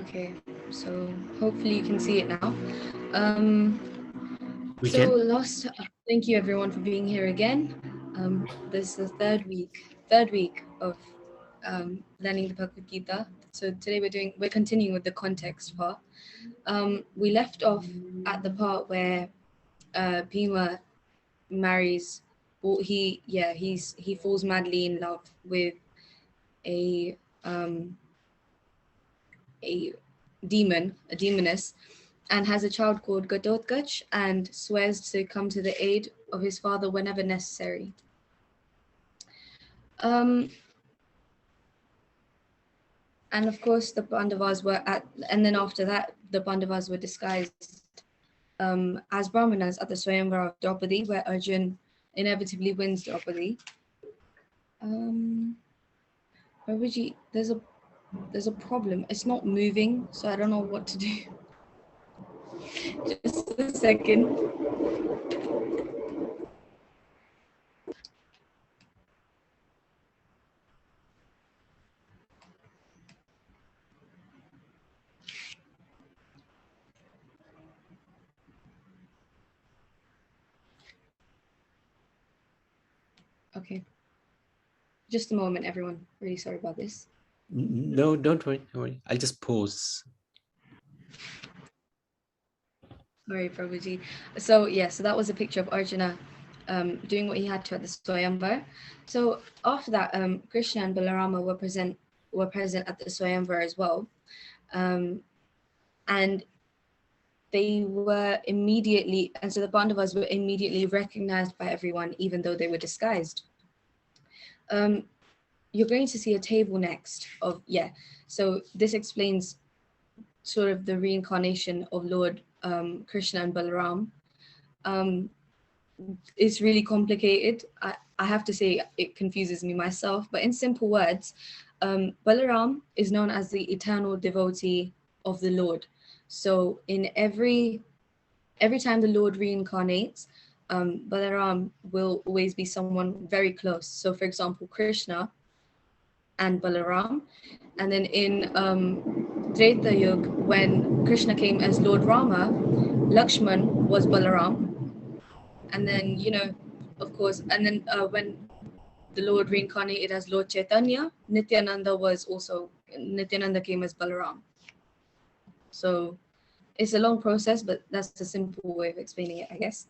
Okay, so hopefully you can see it now. We So can. thank you everyone for being here again. This is the third week of learning the Bhagavad Gita. So today we're continuing with the context part. We left off at the part where Bhima marries, well, he falls madly in love with a um, a a demoness, and has a child called Gadotkach and swears to come to the aid of his father whenever necessary. Um, and of course, and then after that, the Pandavas were disguised as Brahmanas at the Swayamvara of Draupadi, where Arjun inevitably wins Draupadi. Prabhuji, there's a problem. It's not moving, so I don't know what to do. Just a second. Okay. Just a moment, everyone. Really sorry about this. No, don't worry. Don't worry. I'll just pause. Sorry, Prabhuji. So that was a picture of Arjuna doing what he had to at the Swayamvar. So after that, Krishna and Balarama were present at the Swayamvar as well, and so the Pandavas were immediately recognized by everyone, even though they were disguised. You're going to see a table next so this explains sort of the reincarnation of Lord Krishna and Balaram. It's really complicated. I have to say it confuses me myself, but in simple words, Balaram is known as the eternal devotee of the Lord. So in every time the Lord reincarnates, Balaram will always be someone very close. So for example, Krishna and Balaram. And then in Treta Yuga, when Krishna came as Lord Rama, Lakshman was Balaram. And then, of course, and then when the Lord reincarnated as Lord Chaitanya, Nityananda came as Balaram. So it's a long process, but that's a simple way of explaining it, I guess.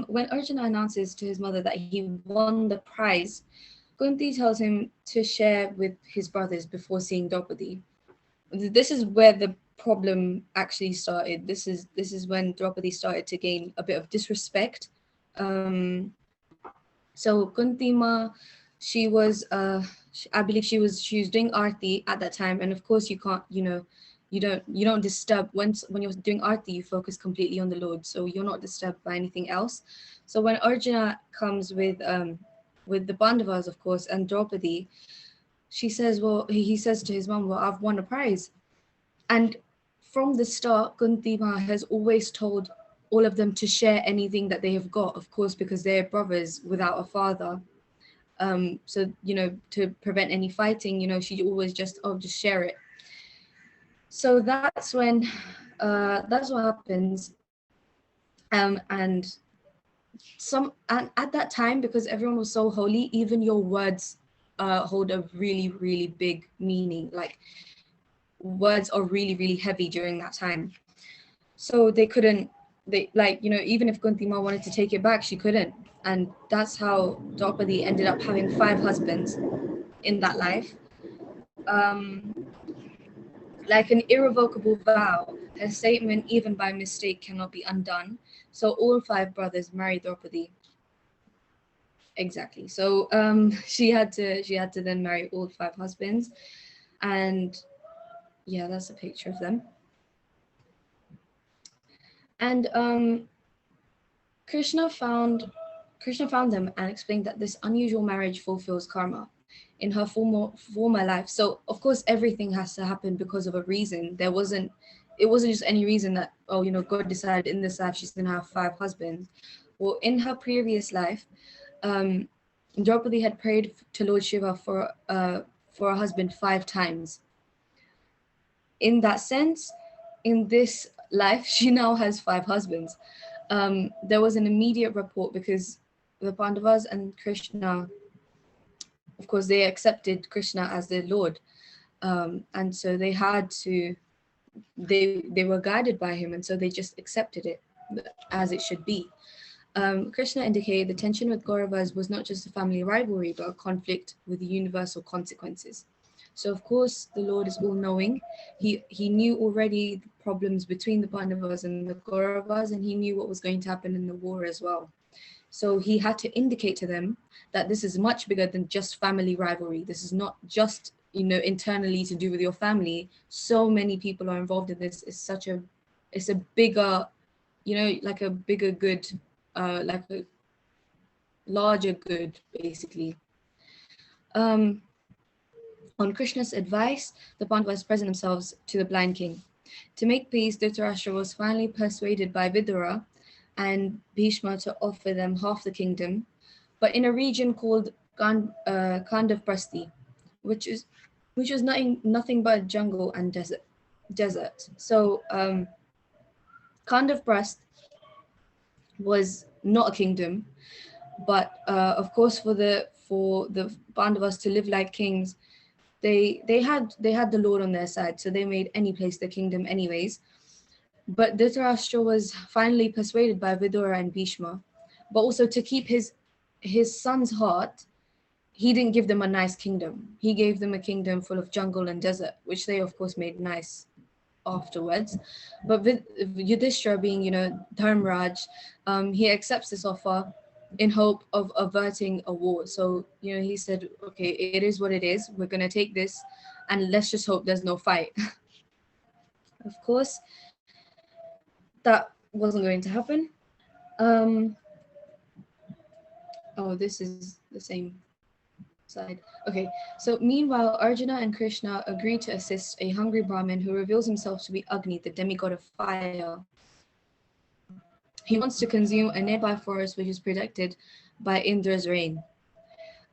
When Arjuna announces to his mother that he won the prize, Kunti tells him to share with his brothers before seeing Draupadi. This is where the problem actually started. This is when Draupadi started to gain a bit of disrespect. So Kunti Ma, she was I believe she was doing arti at that time, and of course you can't, you don't disturb when you're doing arti, you focus completely on the Lord, so you're not disturbed by anything else. So when Arjuna comes with the Pandavas, of course, and Draupadi, he says to his mom, well, I've won a prize. And from the start, Kunti Ma has always told all of them to share anything that they have got, of course, because they're brothers without a father. So, to prevent any fighting, she always just share it. So that's what happens. And at that time, because everyone was so holy, even your words hold a really, really big meaning. Like, words are really, really heavy during that time. So even if Kunti Ma wanted to take it back, she couldn't. And that's how Draupadi ended up having 5 husbands in that life. Like an irrevocable vow, her statement, even by mistake, cannot be undone. So all 5 brothers married Draupadi. Exactly. So she had to then marry all 5 husbands. And yeah, that's a picture of them. And Krishna found them and explained that this unusual marriage fulfills karma in her former life. So of course everything has to happen because of a reason. It wasn't just any reason that God decided in this life she's gonna have 5 husbands. Well, in her previous life, Draupadi had prayed to Lord Shiva for a husband 5 times. in that sense, in this life, she now has 5 husbands. There was an immediate report because the Pandavas and Krishna, of course, they accepted Krishna as their Lord. And so they had to, they were guided by him, and so they just accepted it as it should be. Krishna indicated the tension with Kauravas was not just a family rivalry, but a conflict with universal consequences. So, of course, the Lord is all-knowing. He knew already the problems between the Pandavas and the Kauravas, and he knew what was going to happen in the war as well. So he had to indicate to them that this is much bigger than just family rivalry. This is not just, internally to do with your family. So many people are involved in this. It's a bigger, like a bigger good, like a larger good, basically. On Krishna's advice, the Pandavas present themselves to the blind king. To make peace, Dhritarashtra was finally persuaded by Vidura and Bhishma to offer them half the kingdom, but in a region called Kandavprasthi, which was nothing but jungle and desert. So Kandavprasth was not a kingdom, but of course for the Pandavas to live like kings, they had the Lord on their side, so they made any place their kingdom anyways. But Dhritarashtra was finally persuaded by Vidura and Bhishma, but also to keep his son's heart, he didn't give them a nice kingdom. He gave them a kingdom full of jungle and desert, which they of course made nice afterwards. But with Yudhishthira being, Dharmraj, he accepts this offer in hope of averting a war. So, he said, okay, it is what it is. We're going to take this and let's just hope there's no fight. Of course, that wasn't going to happen. Oh, this is the same side. Okay, so meanwhile, Arjuna and Krishna agree to assist a hungry Brahmin who reveals himself to be Agni, the demigod of fire. He wants to consume a nearby forest which is protected by Indra's rain.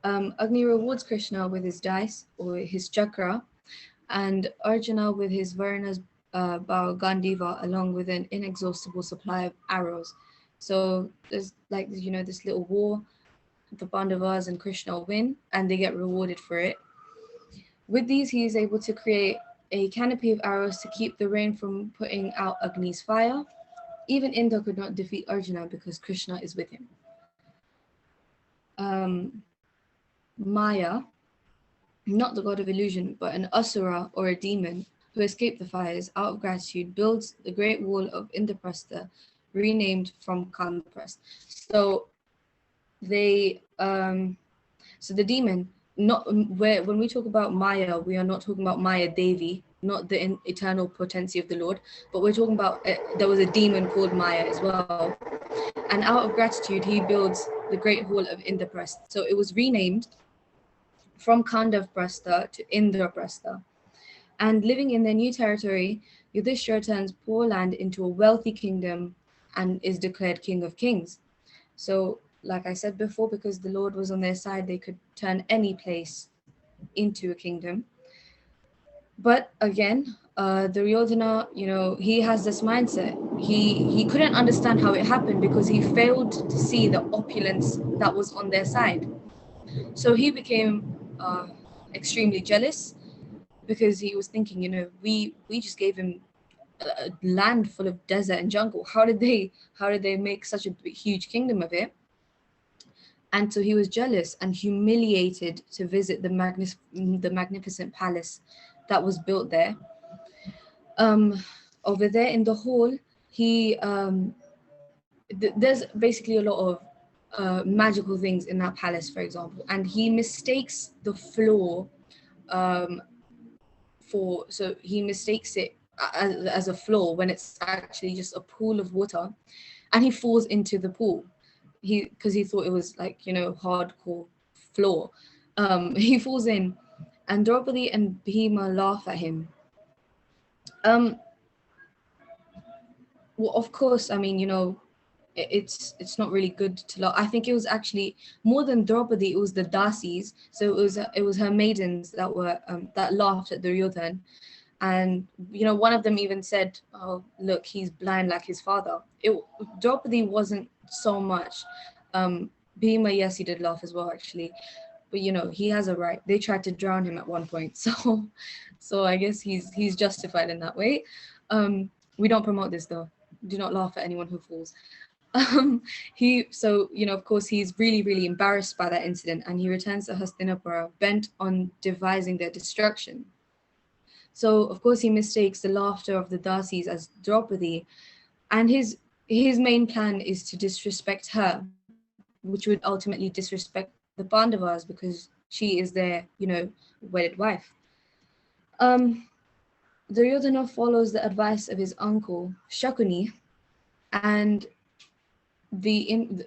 Agni rewards Krishna with his dice or his chakra, and Arjuna with his Varuna's bow Gandiva, along with an inexhaustible supply of arrows. So there's this little war. The Pandavas and Krishna win, and they get rewarded for it. With these, he is able to create a canopy of arrows to keep the rain from putting out Agni's fire. Even Indra could not defeat Arjuna because Krishna is with him. Maya, not the god of illusion, but an asura or a demon who escaped the fires, out of gratitude, builds the great wall of Indraprastha, renamed from Kandaprast. So they, so the demon, when we talk about Maya, we are not talking about Maya Devi, not the eternal potency of the Lord, but we're talking about there was a demon called Maya as well. And out of gratitude, he builds the great hall of Indraprastha. So it was renamed from Kandavprastha to Indraprastha. And living in their new territory, Yudhishthira turns poor land into a wealthy kingdom and is declared king of kings. So, like I said before, because the Lord was on their side, they could turn any place into a kingdom. But again, Duryodhana, he has this mindset. He couldn't understand how it happened because he failed to see the opulence that was on their side. So he became extremely jealous because he was thinking, we just gave him a land full of desert and jungle. How did they make such a huge kingdom of it? And so he was jealous and humiliated to visit the magnificent palace that was built there. Over there in the hall, there's basically a lot of magical things in that palace, for example, and he mistakes the floor so he mistakes it as a floor when it's actually just a pool of water, and he falls into the pool because he thought it was hardcore floor. He falls in, and Draupadi and Bhima laugh at him. Well, of course, it's not really good to laugh. I think it was actually more than Draupadi, it was the Dasis. So it was her maidens that were that laughed at Duryodhan. And one of them even said, "Oh, look, he's blind like his father." Draupadi wasn't so much. Bhima, yes, he did laugh as well, actually, but he has a right. They tried to drown him at one point, so I guess he's justified in that way. We don't promote this though. Do not laugh at anyone who falls. Of course, he's really, really embarrassed by that incident, and he returns to Hastinapura bent on devising their destruction. So, of course, he mistakes the laughter of the Dasis as Draupadi, and his main plan is to disrespect her, which would ultimately disrespect the Pandavas because she is their, wedded wife. Um, Duryodhana follows the advice of his uncle Shakuni, and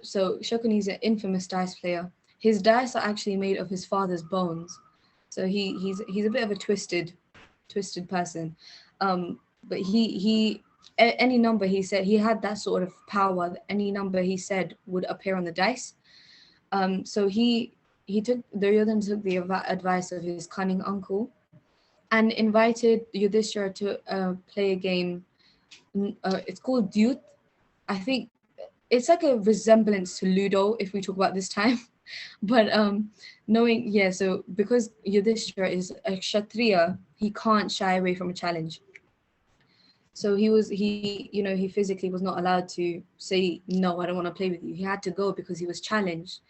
so Shakuni is an infamous dice player. His dice are actually made of his father's bones, so he's a bit of a twisted person. But any number he said, he had that sort of power that any number he said would appear on the dice. So Duryodhana took the advice of his cunning uncle and invited Yudhishthira to play a game. It's called Dyut. I think it's like a resemblance to Ludo if we talk about this time. But so because Yudhishthira is a Kshatriya, he can't shy away from a challenge. So he physically was not allowed to say, no, I don't want to play with you. He had to go because he was challenged.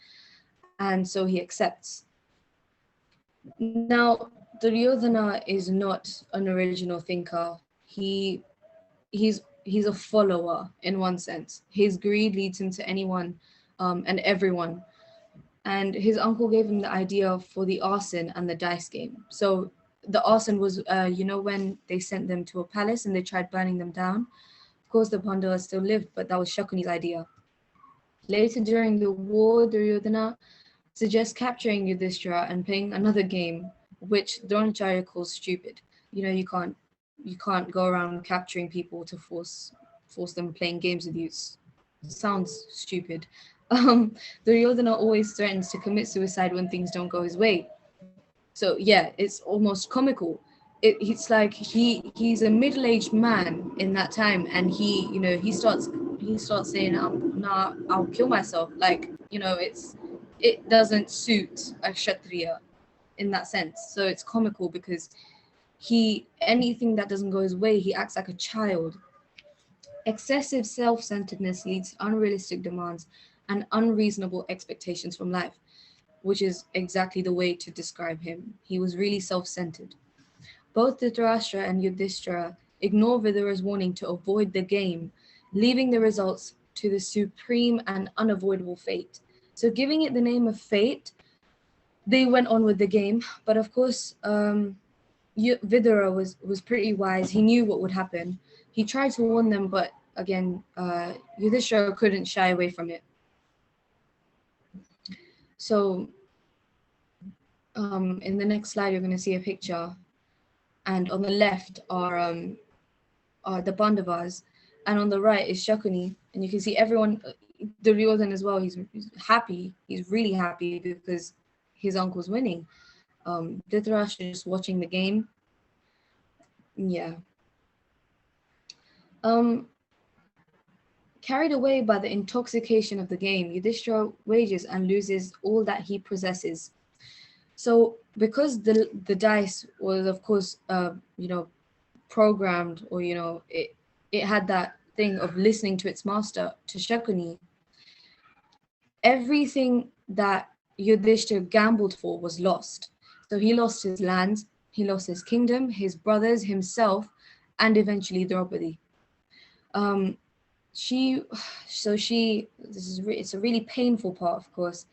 And so he accepts. Now, Duryodhana is not an original thinker. He's a follower in one sense. His greed leads him to anyone and everyone. And his uncle gave him the idea for the arson and the dice game. So the arson was, when they sent them to a palace and they tried burning them down. Of course, the Pandavas still lived, but that was Shakuni's idea. Later during the war, Duryodhana suggests capturing Yudhishthira and playing another game, which Dronacharya calls stupid. You can't go around capturing people to force them playing games with you. Sounds stupid. Duryodhana always threatens to commit suicide when things don't go his way. So yeah, it's almost comical. It's like he's a middle-aged man in that time, and he starts saying, "Nah, I'll kill myself." Like it doesn't suit a Kshatriya in that sense. So it's comical because anything that doesn't go his way, he acts like a child. Excessive self-centeredness leads to unrealistic demands and unreasonable expectations from life, which is exactly the way to describe him. He was really self-centered. Both Dhritarashtra and Yudhishthira ignore Vidura's warning to avoid the game, leaving the results to the supreme and unavoidable fate. So giving it the name of fate, they went on with the game. But of course, Vidura was pretty wise. He knew what would happen. He tried to warn them, but again, Yudhishthira couldn't shy away from it. So in the next slide, you're going to see a picture, and on the left are the Pandavas, and on the right is Shakuni, and you can see everyone, Duryodhana as well. He's happy. He's really happy because his uncle's winning. Dhritarashtra is just watching the game. Yeah. Carried away by the intoxication of the game, Yudhishthira wages and loses all that he possesses. So because the dice was, of course, programmed, or it had that thing of listening to its master, to Shakuni, everything that Yudhishthira gambled for was lost. So he lost his lands, he lost his kingdom, his brothers, himself, and eventually Draupadi. It's a really painful part, of course.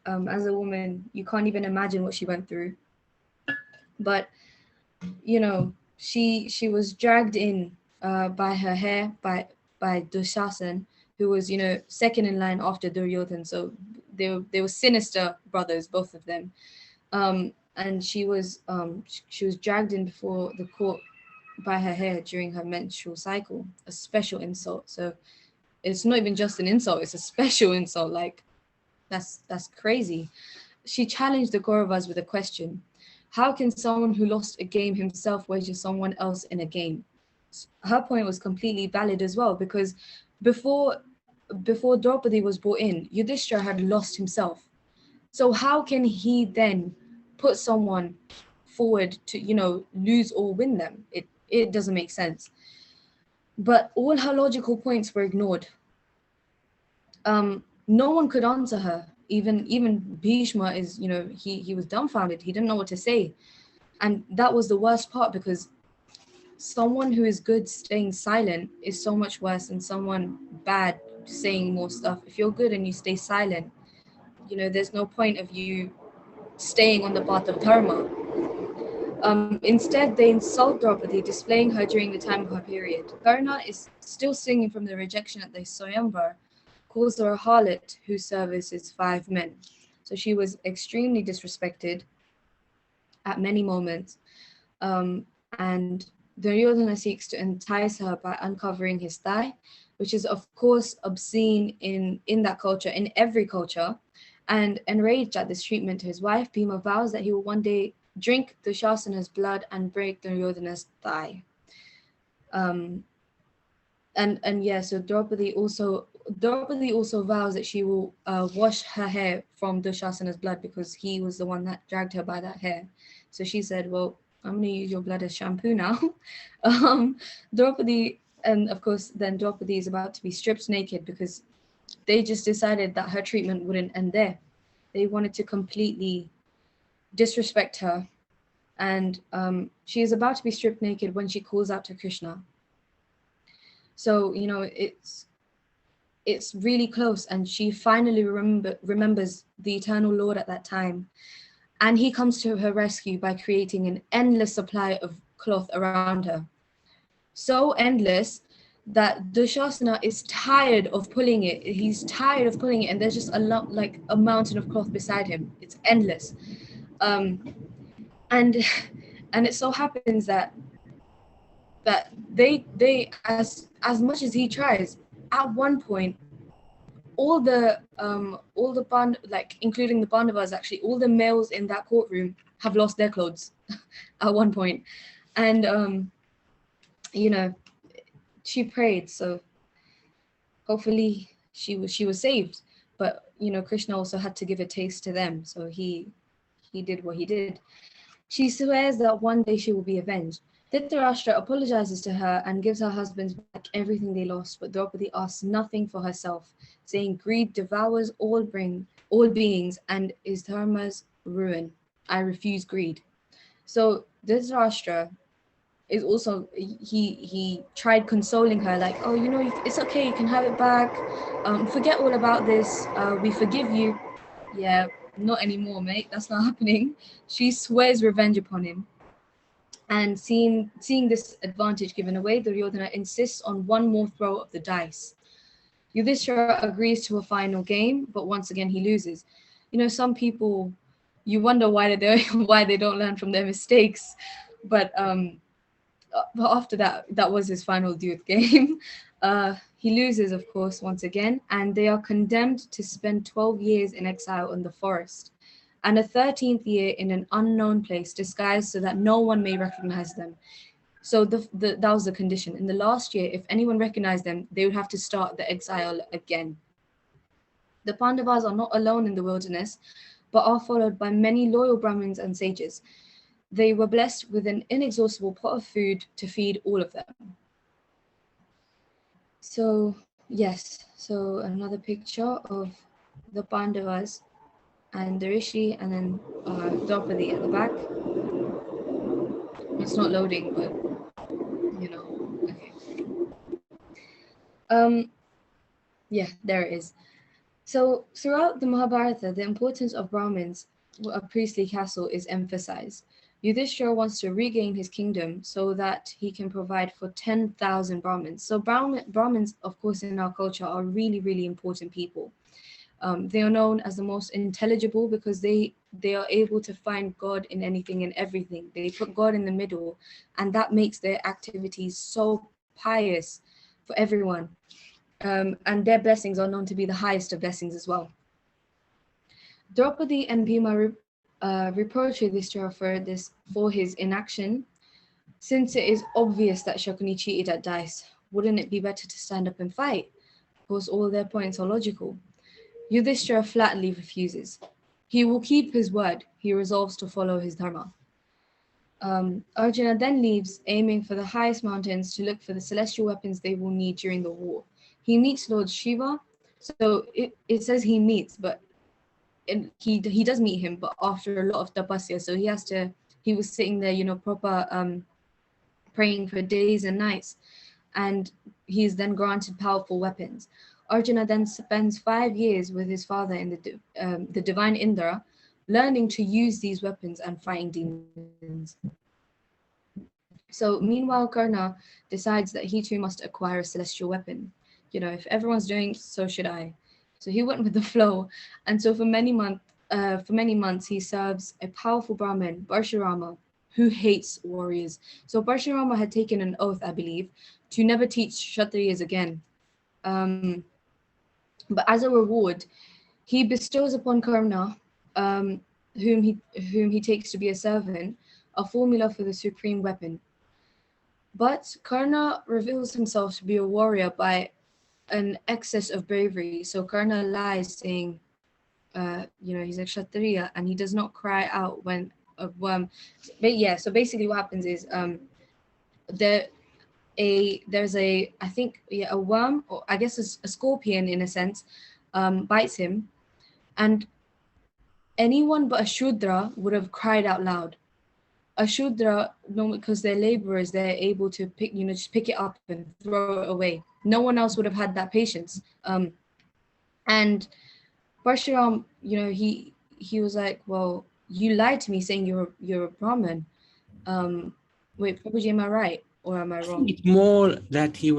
As a woman, you can't even imagine what she went through. But she was dragged in by her hair by Dushasan, who was second in line after Duryodhan. So they were sinister brothers, both of them. And she was dragged in before the court by her hair during her menstrual cycle, a special insult. So it's not even just an insult, it's a special insult. Like that's crazy. She challenged the Kauravas with a question: how can someone who lost a game himself wager someone else in a game? Her point was completely valid as well, because before before Draupadi was brought in, Yudhishthira had lost himself. So how can he then put someone forward to, lose or win them? It doesn't make sense. But all her logical points were ignored. No one could answer her. Even Bhishma is, he was dumbfounded. He didn't know what to say. And that was the worst part, because someone who is good staying silent is so much worse than someone bad saying more stuff. If you're good and you stay silent, there's no point of you staying on the path of dharma. Instead, they insult Draupadi, displaying her during the time of her period. Karna is still singing from the rejection at the Swayamvar, calls her a harlot who services 5 men. So she was extremely disrespected at many moments. And Duryodhana seeks to entice her by uncovering his thigh, which is of course obscene in that culture, in every culture. And enraged at this treatment to his wife, Bhima vows that he will one day drink Dushasana's blood and break Duryodhana's thigh. So Draupadi also vows that she will wash her hair from Dushasana's blood, because he was the one that dragged her by that hair. So she said, well, I'm going to use your blood as shampoo now. Draupadi, and of course then Draupadi is about to be stripped naked, because they just decided that her treatment wouldn't end there. They wanted to completely disrespect her. And she is about to be stripped naked when she calls out to Krishna. So, it's really close, and she finally remembers the eternal Lord at that time. And he comes to her rescue by creating an endless supply of cloth around her. So endless that Dushasana is tired of pulling it. He's tired of pulling it, and there's just like a mountain of cloth beside him. It's endless. And it so happens that they as much as he tries, at one point all the including the Pandavas, actually all the males in that courtroom have lost their clothes at one point. And she prayed, so hopefully she was saved. But Krishna also had to give a taste to them, so he did what he did. She swears that one day she will be avenged. Dhritarashtra apologizes to her and gives her husbands back everything they lost, but Draupadi asks nothing for herself, saying greed devours all beings and is dharma's ruin. I refuse greed. So Dhritarashtra is also, he tried consoling her, like, oh, it's okay, you can have it back. Forget all about this. We forgive you. Yeah, not anymore, mate. That's not happening. She swears revenge upon him. And seeing this advantage given away, Duryodhana insists on one more throw of the dice. Yudhishthira agrees to a final game, but once again he loses. Some people, you wonder why they don't learn from their mistakes. But after that was his final dude game. He loses, of course, once again, and they are condemned to spend 12 years in exile in the forest, and a 13th year in an unknown place, disguised so that no one may recognize them. So that was the condition. In the last year, if anyone recognized them, they would have to start the exile again. The Pandavas are not alone in the wilderness, but are followed by many loyal Brahmins and sages. They were blessed with an inexhaustible pot of food to feed all of them. So, yes, so another picture of the Pandavas and the Rishi, and then Draupadi at the back. It's not loading, but okay. Yeah, there it is. So throughout the Mahabharata, the importance of Brahmins, a priestly castle, is emphasized. Yudhishthira wants to regain his kingdom so that he can provide for 10,000 Brahmins. So Brahmins, of course, in our culture are really, really important people. They are known as the most intelligible because they are able to find God in anything and everything. They put God in the middle, and that makes their activities so pious for everyone. And their blessings are known to be the highest of blessings as well. Draupadi and Bhima reproach Yudhishthira for his inaction. Since it is obvious that Shakuni cheated at dice, wouldn't it be better to stand up and fight? Of course, all their points are logical. Yudhishthira flatly refuses. He will keep his word. He resolves to follow his dharma. Arjuna then leaves, aiming for the highest mountains to look for the celestial weapons they will need during the war. He meets Lord Shiva. So it says he meets, but he does meet him, but after a lot of tapasya. So he was sitting there, proper praying for days and nights, and he is then granted powerful weapons. Arjuna then spends 5 years with his father in the divine Indra, learning to use these weapons and fighting demons. So meanwhile, Karna decides that he too must acquire a celestial weapon. If everyone's doing, so should I. So he went with the flow, and so for many months he serves a powerful Brahmin, Parshurama, who hates warriors. So Parshurama had taken an oath, I believe, to never teach Kshatriyas again. But as a reward, he bestows upon Karna, whom he takes to be a servant, a formula for the supreme weapon. But Karna reveals himself to be a warrior by an excess of bravery. So Karna lies, saying, he's a Kshatriya, and he does not cry out when a worm. But yeah, so basically what happens is there's a worm, or I guess a scorpion in a sense, bites him, and anyone but a Shudra would have cried out loud. A Shudra, normally because they're laborers, they're able to just pick it up and throw it away. No one else would have had that patience. And Parshuram, he was like, well, you lied to me saying you're a Brahmin. Wait, Prabhuji, am I right or am I wrong? It's more that he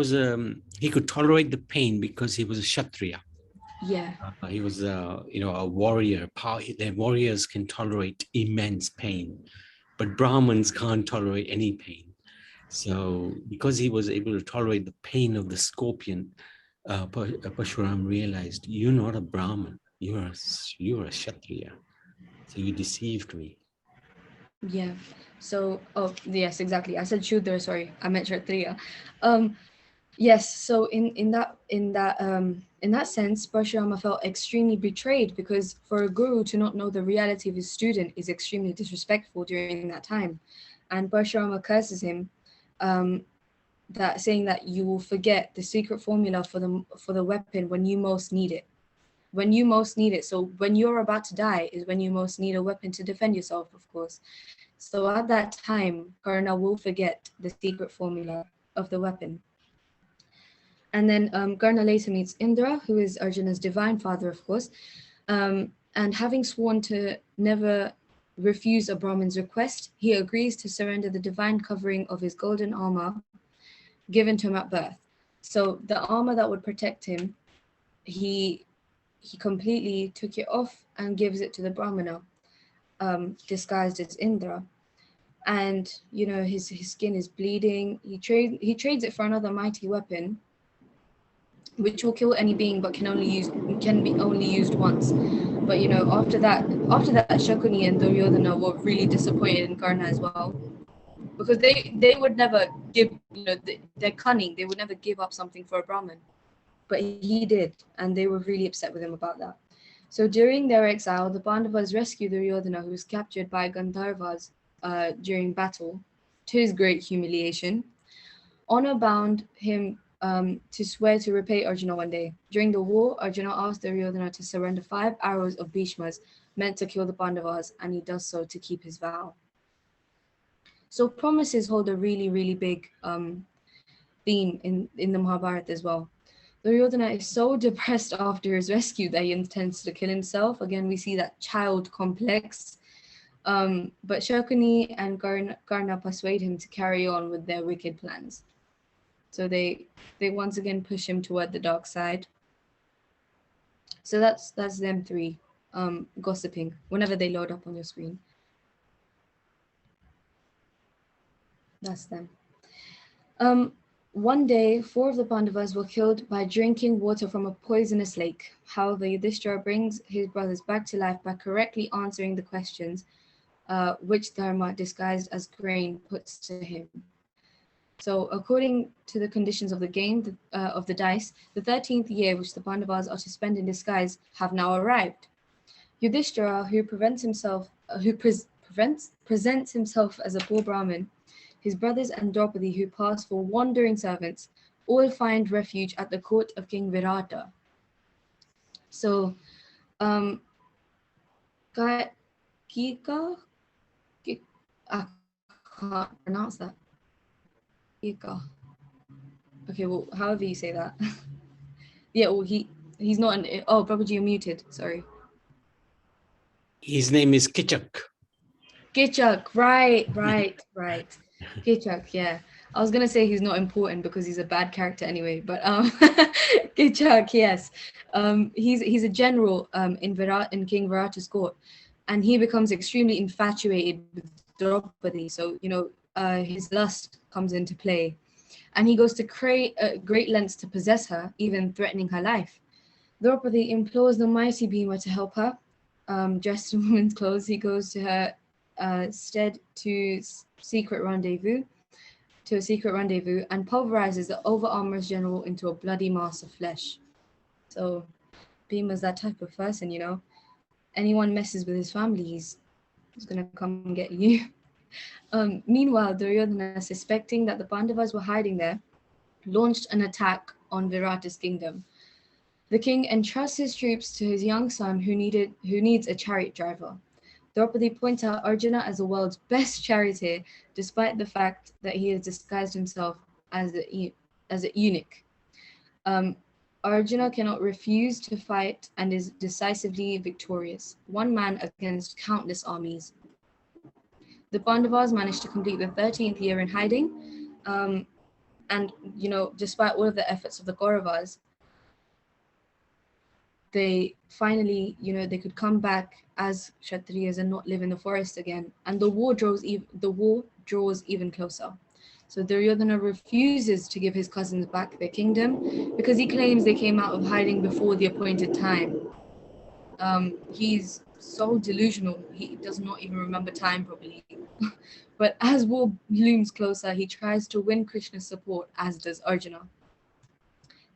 could tolerate the pain because he was a Kshatriya. Yeah. He was a warrior. Their warriors can tolerate immense pain, but Brahmins can't tolerate any pain. So because he was able to tolerate the pain of the scorpion, Parshuram realized, you're not a Brahmin, you're a Kshatriya. So you deceived me. Yeah. So, yes, exactly. I said Shudra, sorry. I meant Kshatriya. Yes, so in that sense, Parshurama felt extremely betrayed, because for a guru to not know the reality of his student is extremely disrespectful during that time. And Parshurama curses him, that saying that you will forget the secret formula for the weapon when you most need it. When you most need it. So when you're about to die is when you most need a weapon to defend yourself, of course. So at that time, Karna will forget the secret formula of the weapon. And then Karna later meets Indra, who is Arjuna's divine father, of course. And having sworn to never refuse a Brahmin's request, he agrees to surrender the divine covering of his golden armor given to him at birth. So the armor that would protect him, he completely took it off and gives it to the Brahmana, disguised as Indra. And his skin is bleeding. He trades it for another mighty weapon, which will kill any being, but can be only used once. But after that, Shakuni and Duryodhana were really disappointed in Karna as well, because they would never give, they're cunning. They would never give up something for a Brahmin, but he did, and they were really upset with him about that. So during their exile, the Pandavas rescue Duryodhana, who was captured by Gandharvas during battle, to his great humiliation. Honor bound him to swear to repay Arjuna one day. During the war, Arjuna asked Duryodhana to surrender 5 arrows of Bhishma's meant to kill the Pandavas, and he does so to keep his vow. So promises hold a really, really big theme in the Mahabharata as well. Duryodhana is so depressed after his rescue that he intends to kill himself. Again, we see that child complex. But Shakuni and Karna persuade him to carry on with their wicked plans. So they once again push him toward the dark side. So that's them three gossiping whenever they load up on your screen. That's them. One day, 4 of the Pandavas were killed by drinking water from a poisonous lake. However, Yudhishthira brings his brothers back to life by correctly answering the questions which Dharma, disguised as grain, puts to him. So, according to the conditions of the game of the dice, the 13th year, which the Pandavas are to spend in disguise, have now arrived. Yudhishthira, who presents himself as a poor Brahmin, his brothers and Draupadi, who pass for wandering servants, all find refuge at the court of King Virata. So, Kika, I can't pronounce that. Kika. Okay, well, however you say that. Yeah, well, he's not an. Oh, Prabhuji, you're muted. Sorry. His name is Kichak. Kichak, right. Kichak, yeah. I was gonna say he's not important because he's a bad character anyway, but Kichak, yes. He's a general in King Virata's court, and he becomes extremely infatuated with Draupadi. So his lust comes into play, and he goes to great lengths to possess her, even threatening her life. Draupadi implores the mighty Bhima to help her. Dressed in woman's clothes, he goes to her stead to a secret rendezvous, and pulverizes the over-armored general into a bloody mass of flesh. So Bhima's that type of person, Anyone messes with his family, he's gonna come and get you. Meanwhile, Duryodhana, suspecting that the Pandavas were hiding there, launched an attack on Virata's kingdom. The king entrusts his troops to his young son, who needs a chariot driver. Draupadi points out Arjuna as the world's best charioteer, despite the fact that he has disguised himself as a eunuch. Arjuna cannot refuse to fight and is decisively victorious, one man against countless armies. The Pandavas managed to complete the 13th year in hiding, and despite all of the efforts of the Kauravas, they finally, they could come back as Kshatriyas and not live in the forest again. And the war draws even closer. So Duryodhana refuses to give his cousins back their kingdom because he claims they came out of hiding before the appointed time. He's so delusional, he does not even remember time properly. But as war looms closer, he tries to win Krishna's support, as does Arjuna.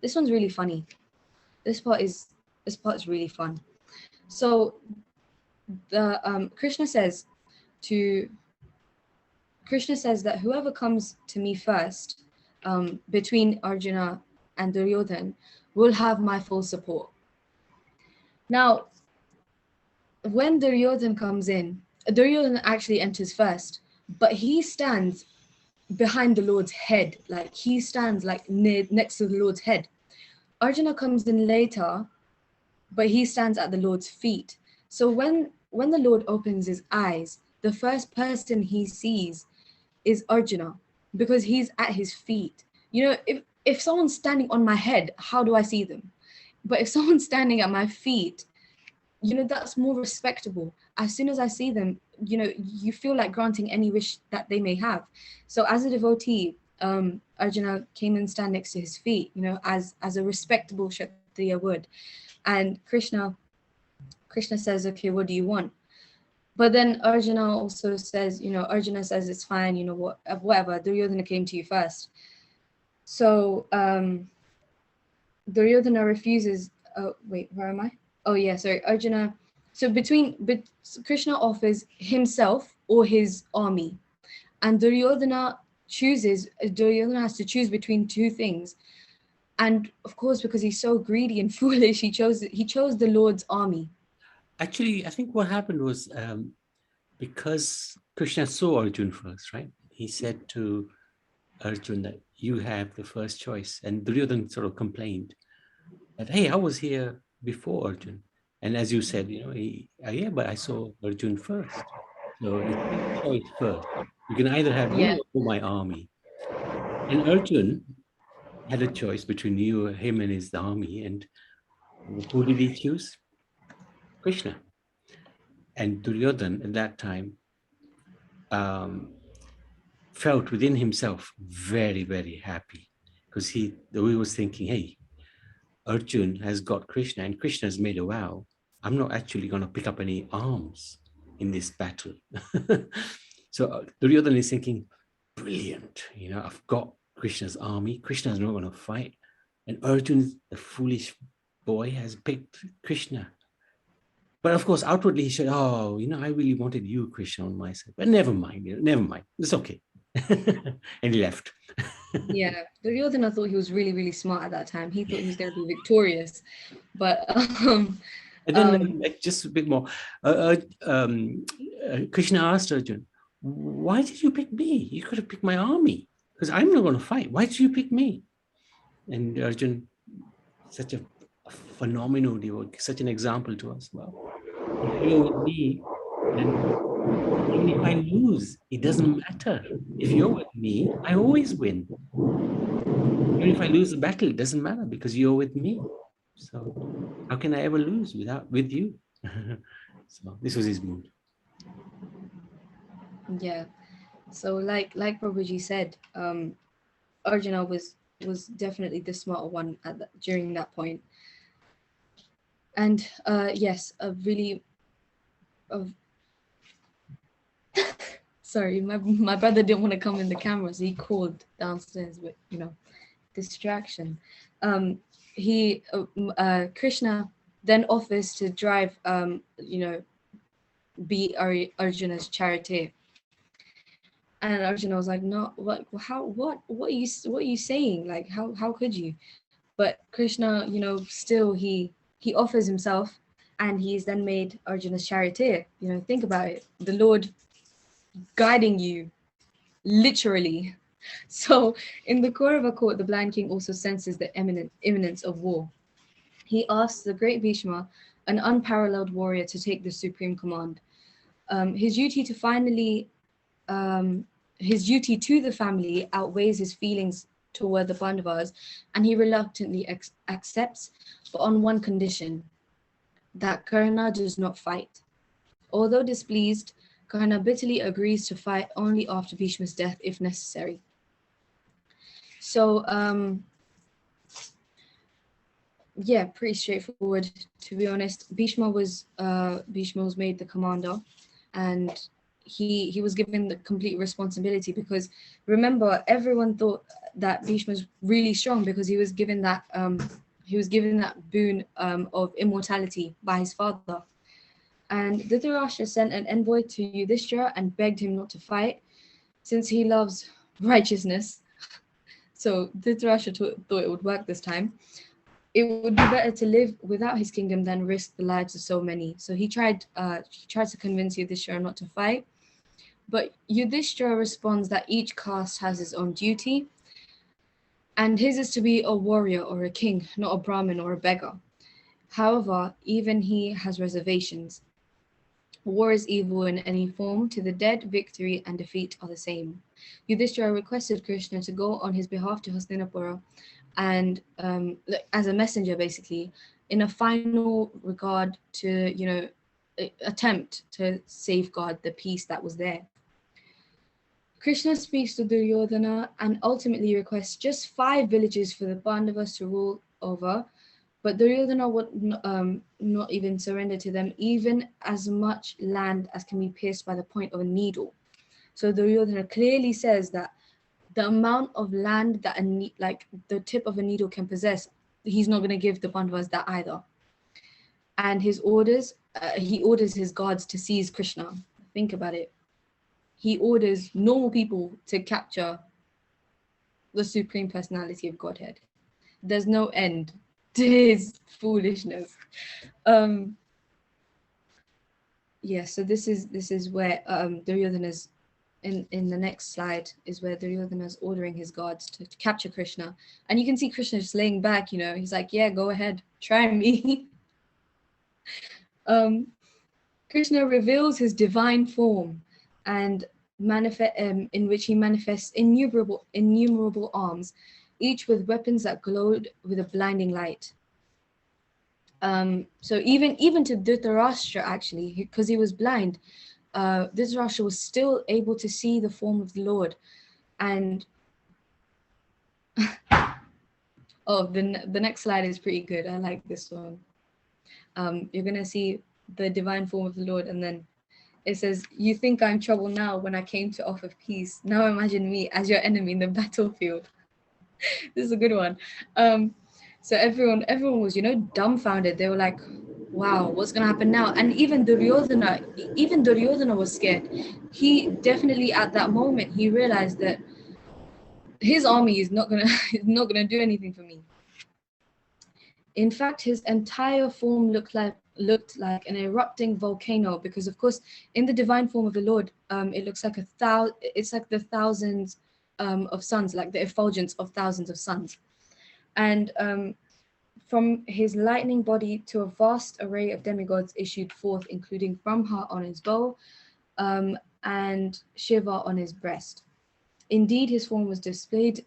This one's really funny. This part is really fun. So the Krishna says that whoever comes to me first, between Arjuna and Duryodhan, will have my full support. Now, when Duryodhan comes in, Duryodhan actually enters first, but he stands behind the Lord's head, like he stands next to the Lord's head. Arjuna comes in later, but he stands at the Lord's feet. So when the Lord opens his eyes, the first person he sees is Arjuna, because he's at his feet. If someone's standing on my head, how do I see them? But if someone's standing at my feet, that's more respectable. As soon as I see them, you feel like granting any wish that they may have. So as a devotee, Arjuna came and stand next to his feet, as a respectable Kshatriya would. And Krishna says, okay, what do you want? But then Arjuna also says, Arjuna says it's fine, whatever, Duryodhana came to you first. So Duryodhana refuses. Oh, wait, where am I? Oh yeah, sorry, Arjuna. So Krishna offers himself or his army, and Duryodhana has to choose between two things. And of course, because he's so greedy and foolish, he chose the Lord's army. Actually, I think what happened was because Krishna saw Arjun first, right? He said to Arjun that you have the first choice. And Duryodhana sort of complained that, hey, I was here before Arjun. And as you said, yeah, but I saw Arjun first. So it's your choice first. You can either have me or my army. And Arjun had a choice between him and his army. And who did he choose? Krishna. And Duryodhana at that time felt within himself very, very happy because he was thinking, hey, Arjun has got Krishna and Krishna has made a vow. I'm not actually going to pick up any arms in this battle. So Duryodhana is thinking, brilliant, I've got Krishna's army. Krishna is not going to fight. And Arjun, the foolish boy, has picked Krishna. But of course, outwardly he said, oh, I really wanted you, Krishna, on my side. But never mind, never mind. It's okay. And he left. Yeah, Duryodhana thought he was really, really smart at that time. He thought he was going to be victorious. But And then just a bit more. Krishna asked Arjun, why did you pick me? You could have picked my army because I'm not going to fight. Why did you pick me? And Arjun, such a phenomenal devotee, such an example to us. Well, if you're with me, then even if I lose, it doesn't matter. If you're with me, I always win. Even if I lose the battle, it doesn't matter because you're with me. So how can I ever lose with you? So this was his mood. yeah, so like Prabhuji said, Arjuna was definitely the smarter one during that point. And yes, a really sorry, my brother didn't want to come in the camera, so he called downstairs with distraction. Krishna then offers to drive be Arjuna's charioteer. And Arjuna was like, no, what are you saying? Like, how could you? But Krishna, still he offers himself, and he's then made Arjuna's charioteer. Think about it. The Lord guiding you, literally. So in the Kaurava court, the blind king also senses the imminence of war. He asks the great Bhishma, an unparalleled warrior, to take the supreme command. His duty to the family outweighs his feelings toward the Pandavas, and he reluctantly accepts, but on one condition, that Karna does not fight. Although displeased, Karna bitterly agrees to fight only after Bhishma's death if necessary. So, yeah, pretty straightforward, to be honest. Bhishma was made the commander, and he was given the complete responsibility, because remember, everyone thought that Bhishma was really strong because he was given that boon of immortality by his father. And Dhritarashtra sent an envoy to Yudhishthira and begged him not to fight, since he loves righteousness. So Dhritarashtra thought it would work this time. It would be better to live without his kingdom than risk the lives of so many. So he tried to convince Yudhishthira not to fight. But Yudhishthira responds that each caste has its own duty, and his is to be a warrior or a king, not a Brahmin or a beggar. However, even he has reservations. War is evil in any form. To the dead, victory and defeat are the same. Yudhishthira requested Krishna to go on his behalf to Hastinapura, and as a messenger, basically, in a final regard to, attempt to safeguard the peace that was there. Krishna speaks to Duryodhana and ultimately requests just 5 villages for the Pandavas to rule over, but Duryodhana would not even surrender to them even as much land as can be pierced by the point of a needle. So Duryodhana clearly says that the amount of land that the tip of a needle can possess, he's not going to give the Pandavas that either. And he orders his guards to seize Krishna. Think about it. He orders normal people to capture the Supreme Personality of Godhead. There's no end to his foolishness. Yeah, so this is where Duryodhana's in the next slide is where Duryodhana's ordering his guards to capture Krishna. And you can see Krishna just laying back, he's like, yeah, go ahead, try me. Krishna reveals his divine form and in which he manifests innumerable arms, each with weapons that glowed with a blinding light. So even to Dhritarashtra, actually, because he was blind, Dhritarashtra was still able to see the form of the Lord. And Oh, the next slide is pretty good. I like this one. You're gonna see the divine form of the Lord, and then it says, "You think I'm trouble now when I came to offer peace. Now imagine me as your enemy in the battlefield." This is a good one. So everyone was, dumbfounded. They were like, "Wow, what's gonna happen now?" And even Duryodhana was scared. He definitely at that moment he realized that his army is not gonna is not gonna do anything for me. In fact, his entire form looked like an erupting volcano, because of course in the divine form of the Lord, it looks like it's like the thousands of suns, like the effulgence of thousands of suns. And from his lightning body to a vast array of demigods issued forth, including Brahma on his bow, and Shiva on his breast. Indeed, his form displayed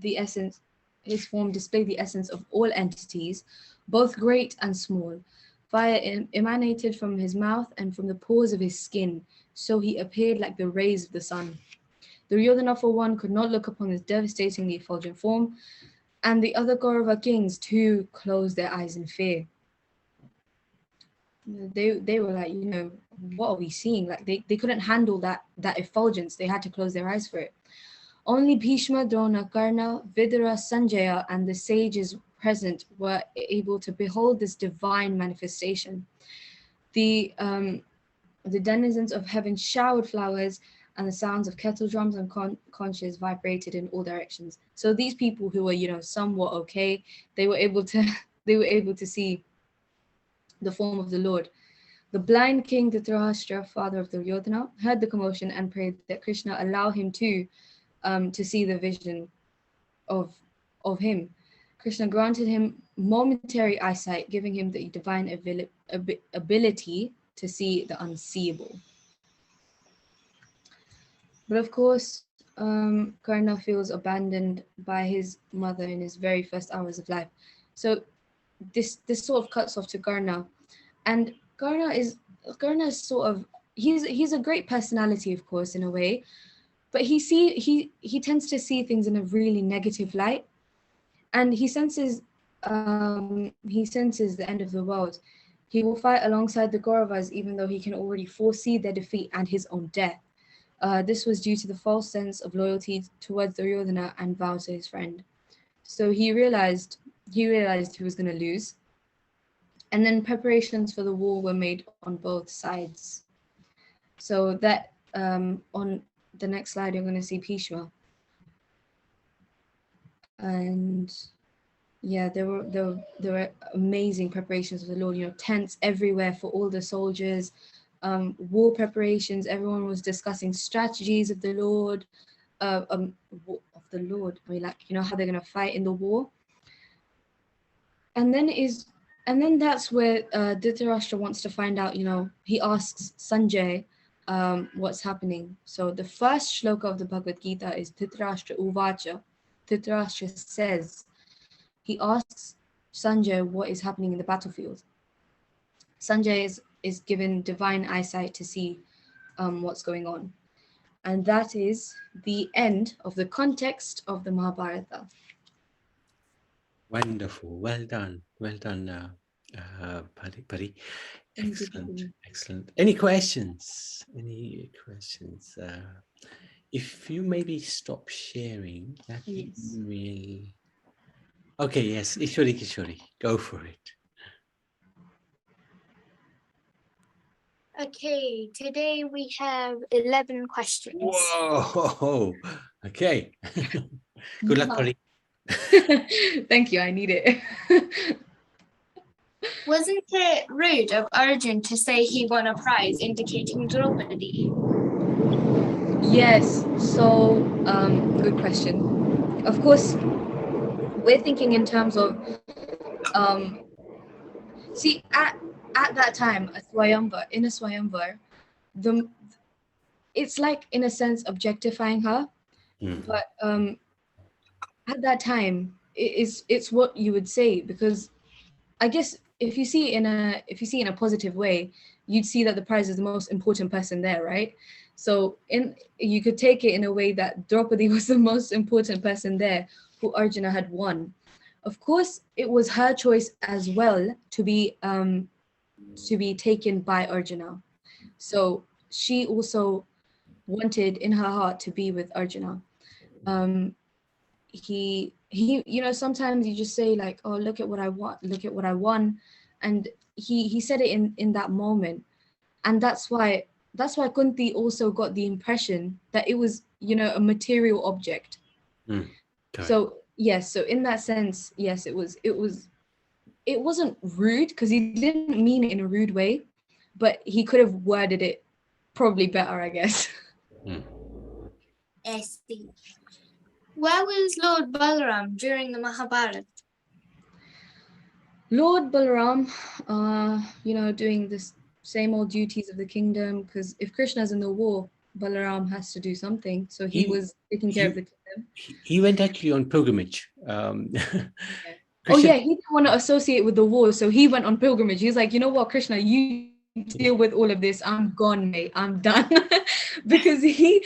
the essence of all entities, both great and small. Fire emanated from his mouth and from the pores of his skin, so he appeared like the rays of the sun. Duryodhana, for one, could not look upon his devastatingly effulgent form, and the other Kaurava kings too closed their eyes in fear. They were like, what are we seeing? Like they couldn't handle that effulgence. They had to close their eyes for it. Only Bhishma, Drona, Karna, Vidura, Sanjaya, and the sages present were able to behold this divine manifestation. The denizens of heaven showered flowers, and the sounds of kettle drums and conches vibrated in all directions. So these people who were, somewhat okay, they were able to see the form of the Lord. The blind king Dhritarashtra, father of Duryodhana, heard the commotion and prayed that Krishna allow him to see the vision of him. Krishna granted him momentary eyesight, giving him the divine ability to see the unseeable. But of course, Karna feels abandoned by his mother in his very first hours of life. So this sort of cuts off to Karna, and Karna is sort of he's a great personality, of course, in a way, but he tends to see things in a really negative light, and he senses the end of the world. He will fight alongside the Kauravas, even though he can already foresee their defeat and his own death. This was due to the false sense of loyalty towards Duryodhana and vow to his friend. So he realized he was going to lose, and then preparations for the war were made on both sides. So that on the next slide, you're going to see Bhishma, and yeah, there were amazing preparations for the Lord. Tents everywhere for all the soldiers. War preparations. Everyone was discussing strategies of the Lord, I mean, like, how they're gonna fight in the war. And then that's where Dhritarashtra wants to find out. He asks Sanjay, what's happening. So the first shloka of the Bhagavad Gita is Dhritarashtra Uvacha. Dhritarashtra says, he asks Sanjay what is happening in the battlefield. Sanjay is given divine eyesight to see what's going on. And that is the end of the context of the Mahabharata. Wonderful. Well done. Well done, Pari. Excellent. Any questions? If you maybe stop sharing, that Yes. really... Okay, yes. Kishori, go for it. Okay, today we have 11 questions. Whoa! Okay. Good luck, Pari. Thank you, I need it. Wasn't it rude of Arjun to say he won a prize, indicating Draupadi? Yes, so good question. Of course, we're thinking in terms of see, at that time, in a Swayamvar, it's like, in a sense, objectifying her. But at that time, it's what you would say, because I guess if you see in a positive way, you'd see that the prize is the most important person there, right? So you could take it in a way that Draupadi was the most important person there, who Arjuna had won. Of course, it was her choice as well to be taken by Arjuna. So she also wanted in her heart to be with Arjuna. Um, sometimes you just say like, oh, look at what I want, look at what I won, and he said it in that moment, and that's why Kunti also got the impression that it was a material object. So yes, so in that sense, yes, it wasn't rude because he didn't mean it in a rude way, but he could have worded it probably better, I guess. I see. Where was Lord Balaram during the Mahabharata? Lord Balaram, doing this same old duties of the kingdom, because if Krishna's in the war, Balaram has to do something. So he was taking care of the kingdom. He went actually on pilgrimage. Oh yeah, he didn't want to associate with the war, so he went on pilgrimage. He's like, you know what, Krishna, you deal with all of this. I'm gone, mate. I'm done. Because he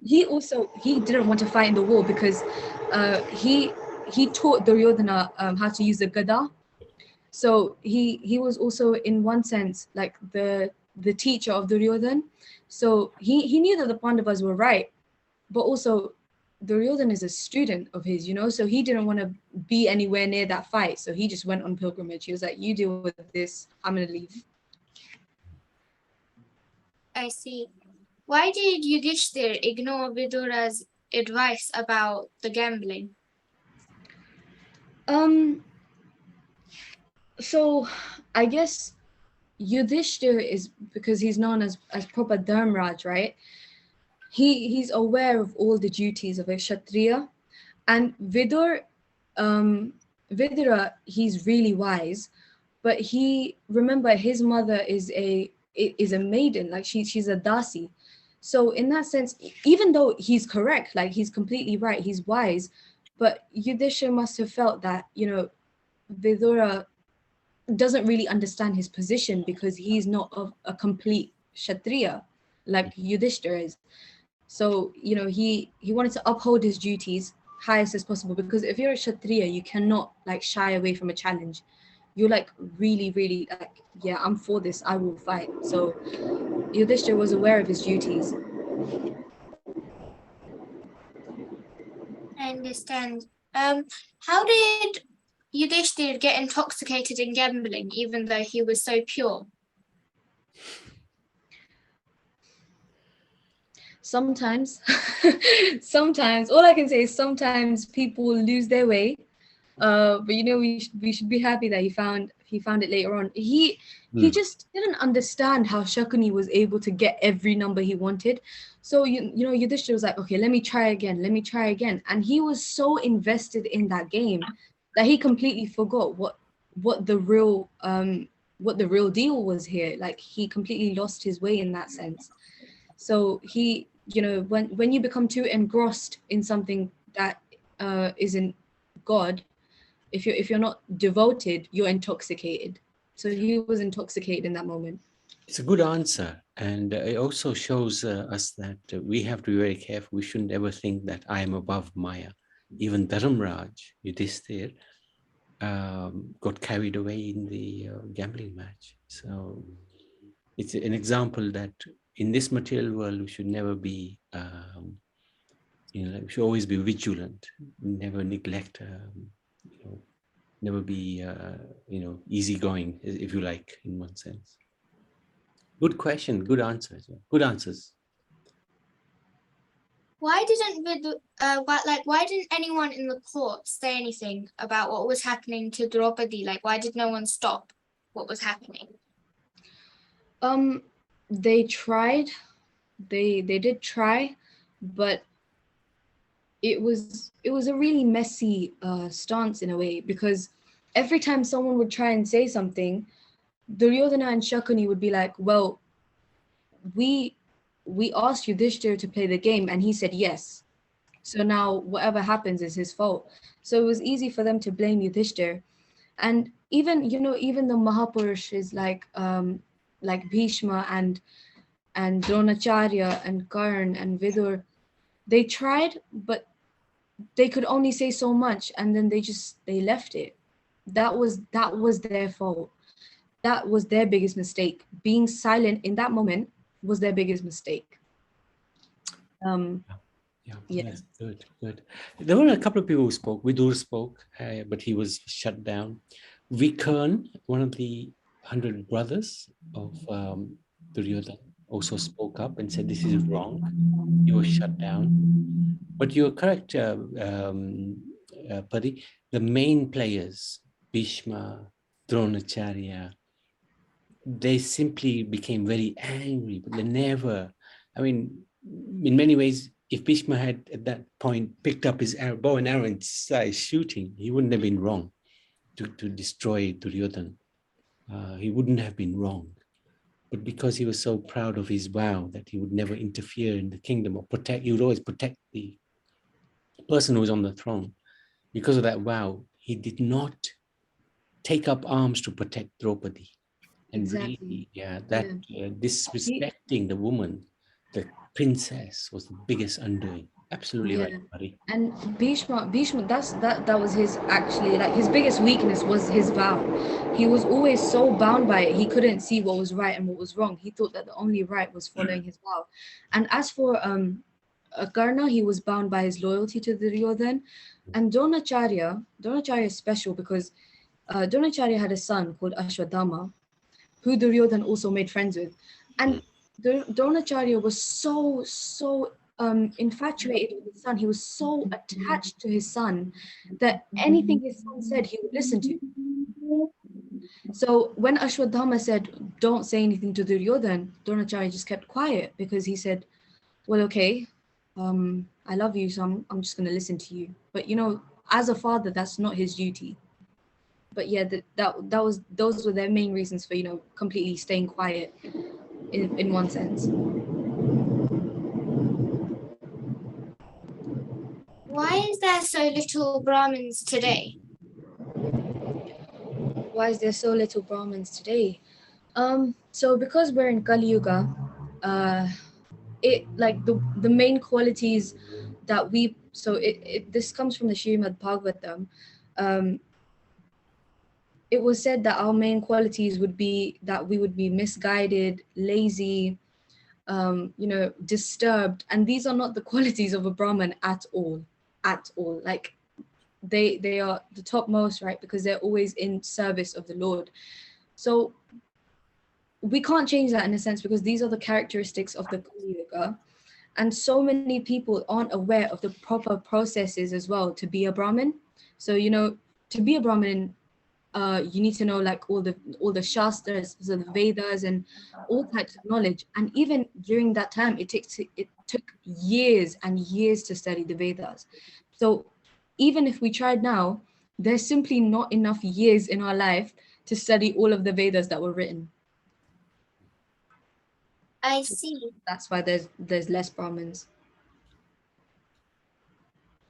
didn't want to fight in the war because he taught Duryodhana how to use the gada. So he was also in one sense like the teacher of Duryodhana. So he knew that the Pandavas were right, but also Duryodhana is a student of his, so he didn't want to be anywhere near that fight. So he just went on pilgrimage. He was like, you deal with this, I'm going to leave. I see. Why did Yudhishthir ignore Vidura's advice about the gambling? So I guess Yudhishthir is because he's known as proper Dharmraj, right? He's aware of all the duties of a Kshatriya, and Vidura, he's really wise, but remember his mother is a maiden, like she's a dasi. So in that sense, even though he's correct, like he's completely right, he's wise, but Yudhishthira must have felt that Vidura doesn't really understand his position because he's not a complete Kshatriya like Yudhishthira is. So he wanted to uphold his duties highest as possible, because if you're a Kshatriya, you cannot like shy away from a challenge. You're like really, really like, yeah, I'm for this, I will fight. So Yudhishthira was aware of his duties. I understand. How did Yudhishthir get intoxicated in gambling, even though he was so pure? Sometimes, all I can say is sometimes people lose their way. But we should be happy that he found it later on. He just didn't understand how Shakuni was able to get every number he wanted. So Yudhishthira was like, okay, let me try again. And he was so invested in that game that he completely forgot what the real deal was here. Like he completely lost his way in that sense. So he, when you become too engrossed in something that isn't God, if you're not devoted, you're intoxicated. So he was intoxicated in that moment. It's a good answer, and it also shows us that we have to be very careful. We shouldn't ever think that I am above Maya. Even Dharamraj, Yudhishthir, got carried away in the gambling match. So it's an example that in this material world, we should never be, we should always be vigilant, never neglect, never be, easygoing, if you like, in one sense. Good question, good answers. Good answers. Why didn't anyone in the court say anything about what was happening to Draupadi? Like, why did no one stop what was happening? They tried. They did try, but it was a really messy stance in a way, because every time someone would try and say something, Duryodhana and Shakuni would be like, well, we asked Yudhishthira to play the game and he said yes. So now whatever happens is his fault. So it was easy for them to blame Yudhishthira. And even the Mahapurushes like Bhishma and Dronacharya and Karn and Vidur, they tried, but they could only say so much, and then they left it. That was their fault. That was their biggest mistake. Being silent in that moment was their biggest mistake. Yeah, Yeah. yes, good. There were a couple of people who spoke. Vidur spoke, but he was shut down. Vikarn, one of the 100 brothers of Duryodhana, also spoke up and said, this is wrong. He was shut down. But you're correct, Pari. The main players, Bhishma, Dronacharya, they simply became very angry, but they never, I mean, in many ways, if Bhishma had at that point picked up his bow and arrow and started shooting, he wouldn't have been wrong to destroy Duryodhana. He wouldn't have been wrong. But because he was so proud of his vow that he would never interfere in the kingdom or protect, he would always protect the person who was on the throne. Because of that vow, he did not take up arms to protect Draupadi. And Exactly. really, that disrespecting the woman, the princess, was the biggest undoing. Absolutely right, Yeah. Pari. And Bhishma, that was his, actually, like, his biggest weakness was his vow. He was always so bound by it. He couldn't see what was right and what was wrong. He thought that the only right was following his vow. And as for Karna, he was bound by his loyalty to Duryodhana. And Dronacharya is special because Dronacharya had a son called Ashwadama, who Duryodhana also made friends with. And Dronacharya was so infatuated with his son. He was so attached to his son that anything his son said, he would listen to. So when Ashwadama said, don't say anything to Duryodhana, Dronacharya just kept quiet because he said, well, okay, I love you, so I'm just going to listen to you. But, as a father, that's not his duty. But yeah, those were their main reasons for, completely staying quiet in one sense. Why is there so little Brahmins today? Why is there so little Brahmins today? So because we're in Kali Yuga, it, like, the main qualities that this comes from the Srimad Bhagavatam. It was said that our main qualities would be that we would be misguided, lazy, disturbed, and these are not the qualities of a Brahman at all. Like, they are the topmost, right? Because they're always in service of the Lord. So we can't change that in a sense, because these are the characteristics of the Kali Yuga. And so many people aren't aware of the proper processes as well to be a Brahmin. So, to be a Brahmin, you need to know, like, all the Shastras, so the Vedas, and all types of knowledge. And even during that time, it took years and years to study the Vedas. So even if we tried now, there's simply not enough years in our life to study all of the Vedas that were written. I see. That's why there's less Brahmins.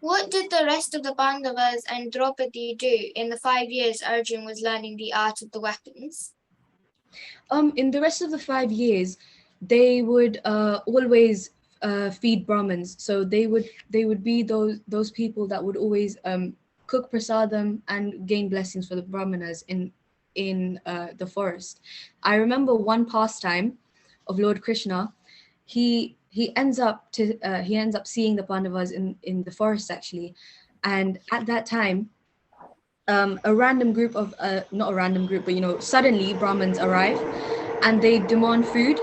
What did the rest of the Pandavas and Draupadi do in the 5 years Arjun was learning the art of the weapons? In the rest of the 5 years, they would always feed Brahmins. So they would be those people that would always cook prasadam and gain blessings for the Brahmanas in the forest. I remember one pastime of Lord Krishna. He ends up seeing the Pandavas in the forest, actually, and at that time, a random group of not a random group, but suddenly Brahmins arrive, and they demand food,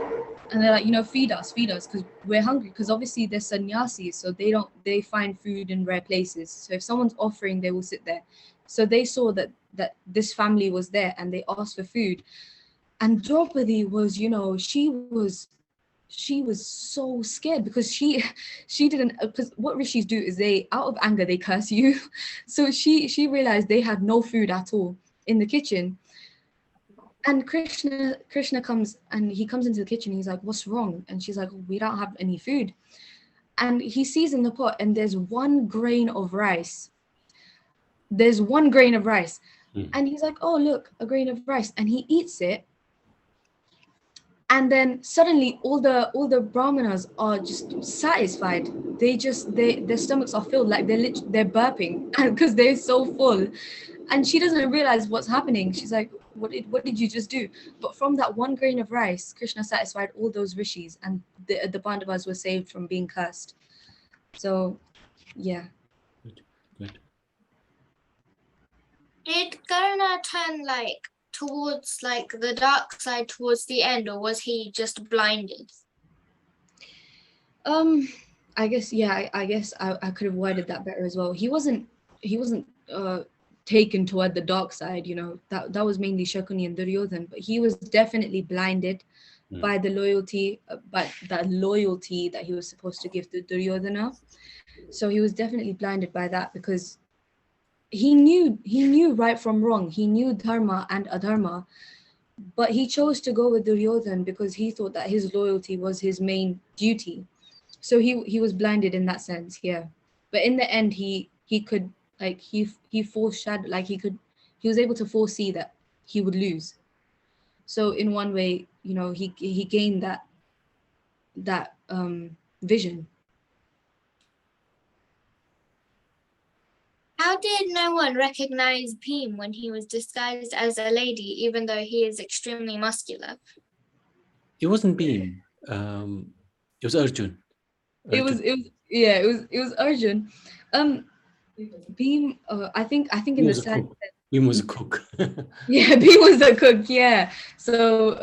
and they're like, feed us, because we're hungry. Because obviously they're sannyasis, so they find food in rare places. So if someone's offering, they will sit there. So they saw that this family was there, and they asked for food. And Draupadi was, she was so scared, because she didn't, because what rishis do is they, out of anger, they curse you. So she realized they had no food at all in the kitchen. And Krishna comes, and he comes into the kitchen. He's like, what's wrong? And she's like, we don't have any food. And he sees in the pot, and there's one grain of rice. And he's like, oh, look, a grain of rice. And he eats it. And then suddenly all the brahmanas are just satisfied. Their stomachs are filled, like they're burping because they're so full. And she doesn't realize what's happening. She's like, what did you just do? But from that one grain of rice, Krishna satisfied all those rishis, and the Pandavas were saved from being cursed. So yeah. Good. Did Karna turn like towards like the dark side towards the end, or was he just blinded? I guess, yeah, I guess I could have worded that better as well. He wasn't taken toward the dark side, you know. That was mainly Shakuni and Duryodhan, but he was definitely blinded by the loyalty, that he was supposed to give to Duryodhana. So he was definitely blinded by that, because he knew right from wrong. He knew dharma and adharma, but he chose to go with Duryodhan because he thought that his loyalty was his main duty. So he was blinded in that sense, yeah. But in the end, he could, like, he foreshadowed, like he was able to foresee that he would lose. So in one way, you know, he gained that vision. How did no one recognize Bhim when he was disguised as a lady, even though he is extremely muscular? It wasn't Bhim. It was Arjun. It was Arjun. Bhim, I think in the slide. Bhim was a cook. Yeah, Bhim was the cook. Yeah. So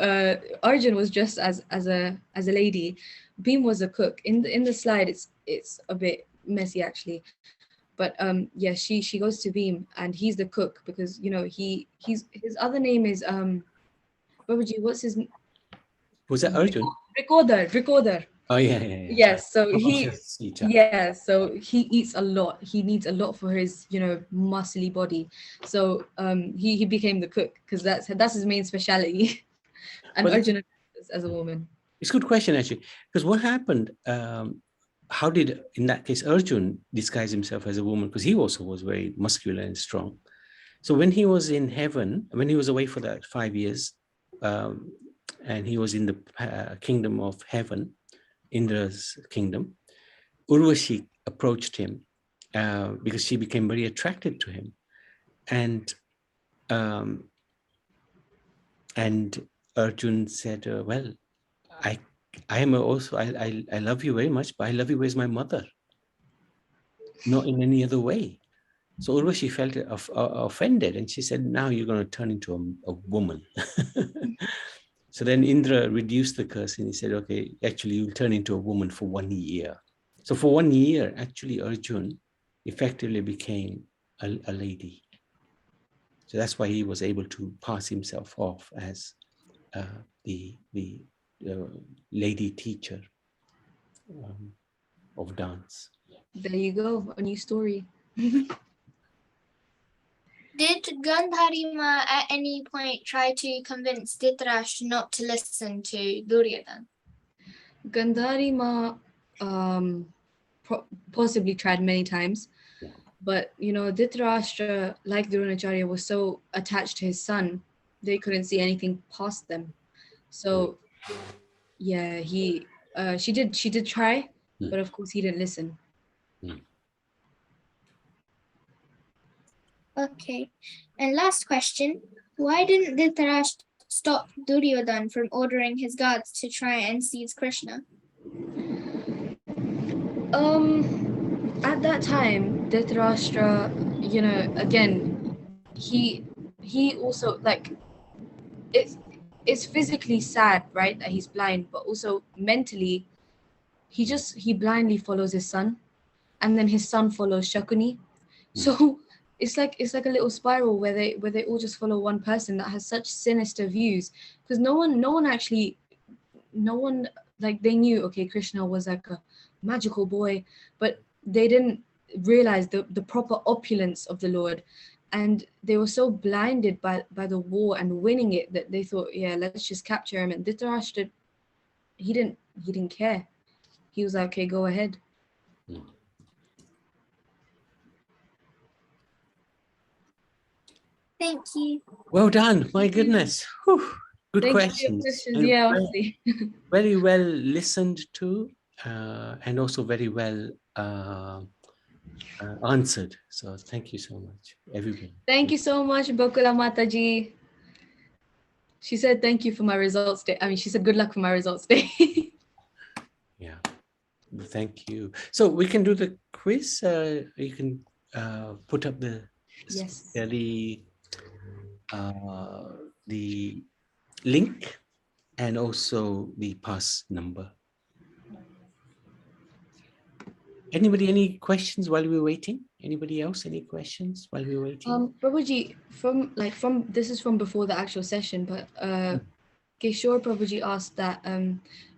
Arjun was dressed as a lady. Bhim was a cook. In the slide, it's a bit messy actually. But yeah, she goes to Bhim and he's the cook, because you know his other name is Babaji. What's his? Was that Arjun? Recorder. Oh yeah. Yes. So so he eats a lot. He needs a lot for his, you know, muscly body. So he became the cook because that's his main speciality. And well, Arjuna as a woman. It's a good question actually, because what happened? How did, in that case, Arjun disguise himself as a woman? Because he also was very muscular and strong. So when he was in heaven, when he was away for that 5 years, and he was in the kingdom of heaven, Indra's kingdom, Urvashi approached him because she became very attracted to him, and Arjun said, "Well, I am also, I love you very much, but I love you as my mother, not in any other way." So Urvashi felt offended, and she said, "Now you're going to turn into a woman." So then Indra reduced the curse and he said, "Okay, actually you'll turn into a woman for 1 year." So for 1 year, actually Arjun effectively became a lady. So that's why he was able to pass himself off as the lady teacher of dance. There you go, a new story. Did Gandharima at any point try to convince Dhritarashtra not to listen to Duryodhana? Gandharima possibly tried many times, but you know, Dhritarashtra, like Dronacharya, was so attached to his son, they couldn't see anything past them. So yeah, she did try, but of course he didn't listen. Okay, and last question: why didn't Dhritarashtra stop Duryodhana from ordering his guards to try and seize Krishna? At that time, Dhritarashtra, you know, again, he also, like, it's physically sad, right, that he's blind, but also mentally, he blindly follows his son, and then his son follows Shakuni. So it's like a little spiral where they all just follow one person that has such sinister views, because no one actually, like, they knew, okay, Krishna was like a magical boy, but they didn't realize the proper opulence of the Lord, and they were so blinded by the war and winning it that they thought, yeah, let's just capture him. And Dhritarashtra, he didn't care. He was like, okay, go ahead. Thank you. Well done. My goodness. Whew. Good Thank you for your questions. questions. And Yeah, honestly. very well listened to, and also very well answered. So thank you so much, everybody. Thank you so much, Bakula Mataji. She said thank you for my results day. I mean, she said good luck for my results day. Yeah, thank you. So we can do the quiz. You can put up Yes. the link and also the pass number. Anybody, any questions while we're waiting? Anybody else, any questions while we're waiting? Prabhuji, from this is from before the actual session, but Kishore Prabhuji asked that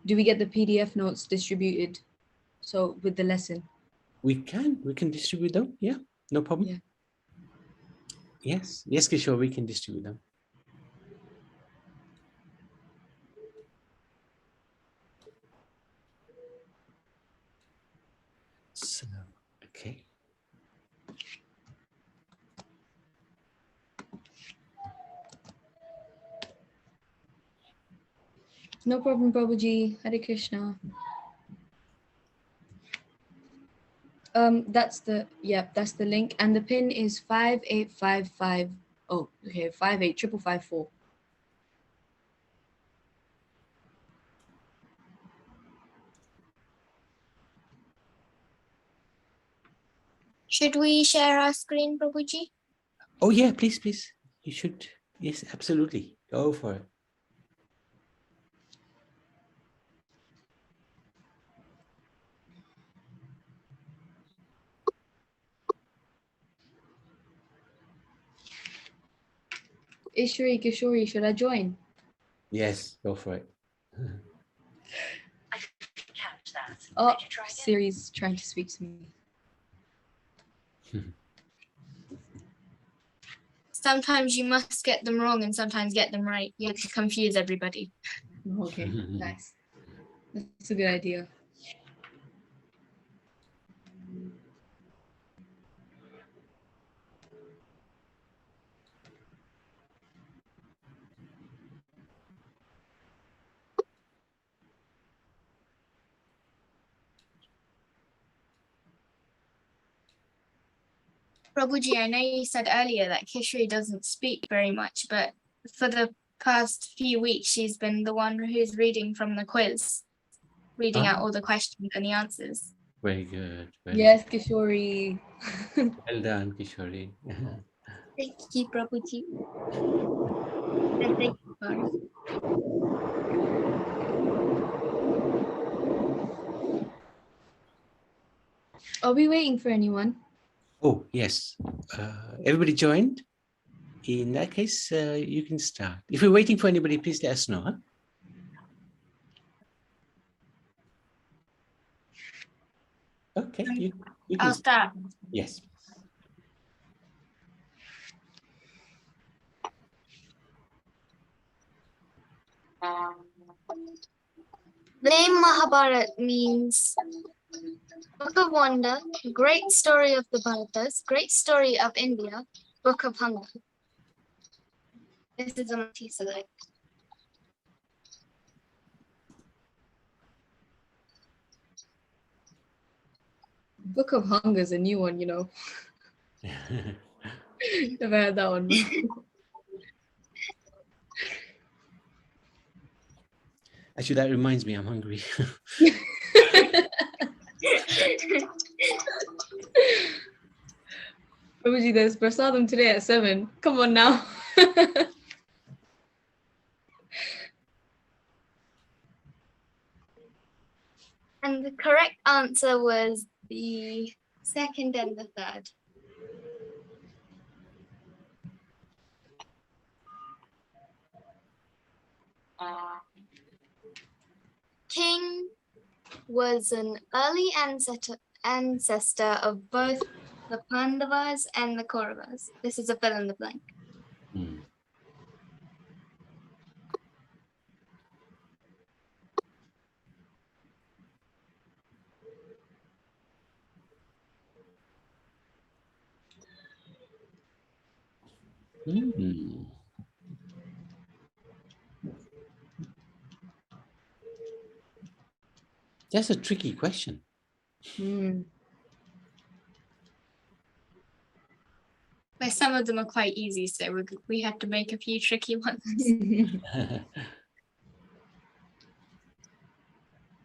do we get the PDF notes distributed? So with the lesson. We can distribute them. Yeah, no problem. Yeah. Yes, Kishore, we can distribute them. So, okay. No problem, Prabhuji. Hare Krishna. That's the link, and the pin is 58550. Oh, okay, 5855554. Should we share our screen, Prabhuji? Oh yeah, please. You should. Yes, absolutely. Go for it. Ishri, Kishori, should I join? Yes, go for it. Oh, Siri's trying to speak to me. Sometimes you must get them wrong and sometimes get them right. You have to confuse everybody. Okay, nice. That's a good idea. Prabhuji, I know you said earlier that Kishri doesn't speak very much, but for the past few weeks, she's been the one who's reading from the quiz, reading out all the questions and the answers. Very good. Yes, Kishori. Well done, Kishori. Thank you, Prabhuji. And thank you, Pari. Are we waiting for anyone? Oh yes, everybody joined. In that case, you can start. If you're waiting for anybody, please let us know. Huh? Okay, you can I'll start. Yes. The name Mahabharat means Book of Wonder, Great Story of the Bharatas, Great Story of India, Book of Hunger. This is a piece of it. Book of Hunger is a new one, you know. Never had that one before. Actually, that reminds me, I'm hungry. Prabhuji, there's prasadam today at 7. Come on now. And the correct answer was the second and the third. King was an early ancestor of both the Pandavas and the Kauravas. This is a fill in the blank. Hmm. That's a tricky question. Hmm. But some of them are quite easy, so we had to make a few tricky ones.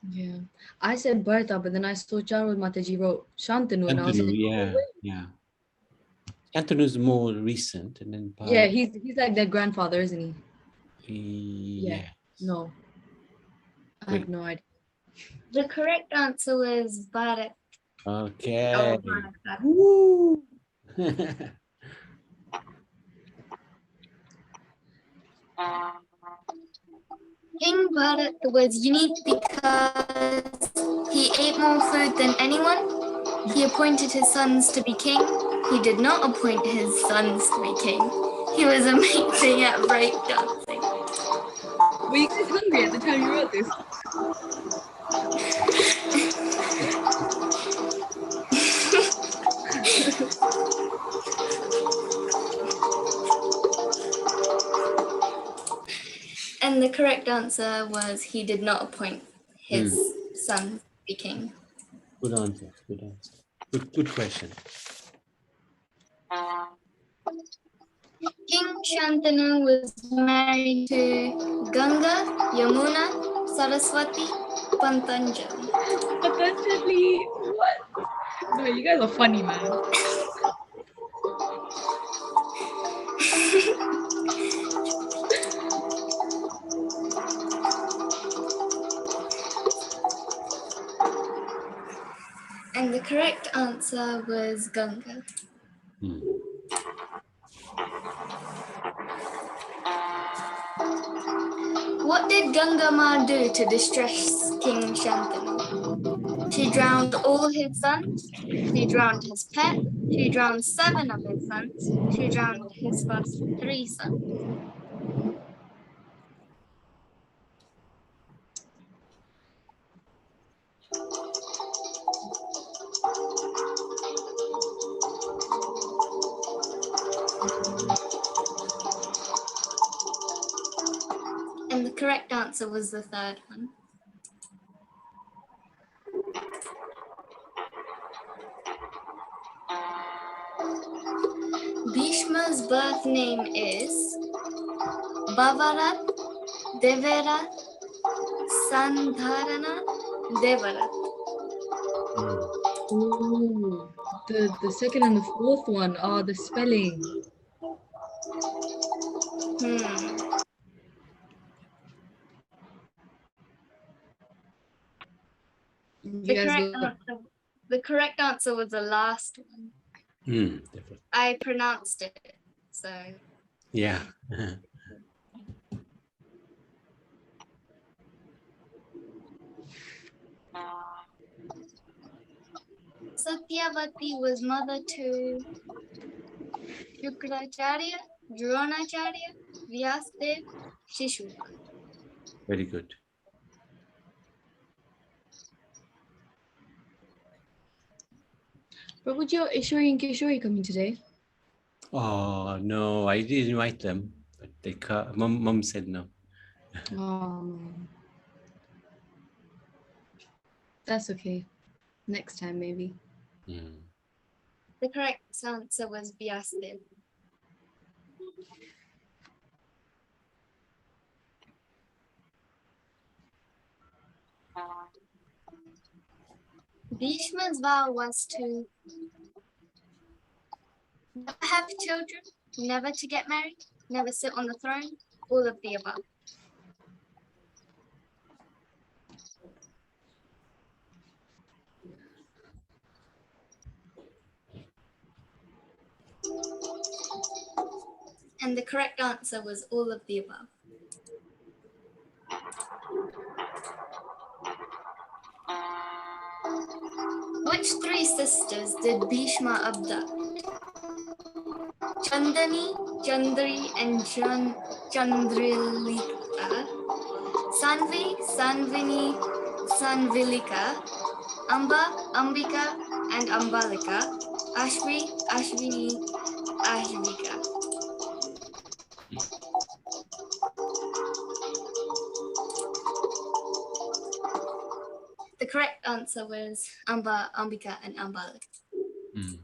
Yeah. I said Bertha, but then I saw Charul Mataji wrote Shantanu, and I was Shantanu, like, oh, yeah, wait. yeah. Shantanu's more recent, and then Yeah, he's like their grandfather, isn't he? yeah. No, I have no idea. The correct answer was Bharat. Okay. Bharat-part. Woo! King Bharat was unique because he ate more food than anyone. He appointed his sons to be king. He did not appoint his sons to be king. He was amazing at breakdancing. Were you guys hungry at the time you wrote this? And the correct answer was he did not appoint his son to be king. Good answer. Good answer. Good question. King Shantanu was married to Ganga, Yamuna, Saraswati, Patanjali. Patanjali, what? No, you guys are funny, man. And the correct answer was Ganga. What did Ganga Ma do to distress King Shantanu? She drowned all his sons. She drowned his pet. She drowned 7 of his sons. She drowned his first 3 sons. And the correct answer was the 3rd one. Bhishma's birth name is Bavarat, Devara, Sandharana, Devarat. Ooh, the second and the fourth one are the spelling. The correct answer was the last one. I pronounced it, so. Yeah. Satyavati was mother to Shukracharya, Dronacharya, Vyasdev, Shishuka. Very good. But would your Ishwari and Kishori coming today? Oh no, I did invite them, but they can't. Mom said no. Oh, that's okay. Next time, maybe. The correct answer was Vyasdev. Bhishma's vow was to never have children, never to get married, never sit on the throne, all of the above. And the correct answer was all of the above. Which 3 sisters did Bhishma abduct? Chandani, Chandri, and Chandrilika. Sanvi, Sanvini, Sanvilika. Amba, Ambika, and Ambalika. Ashvi, Ashvini, Ashvika. The correct answer was Amba, Ambika, and Ambal. Mm.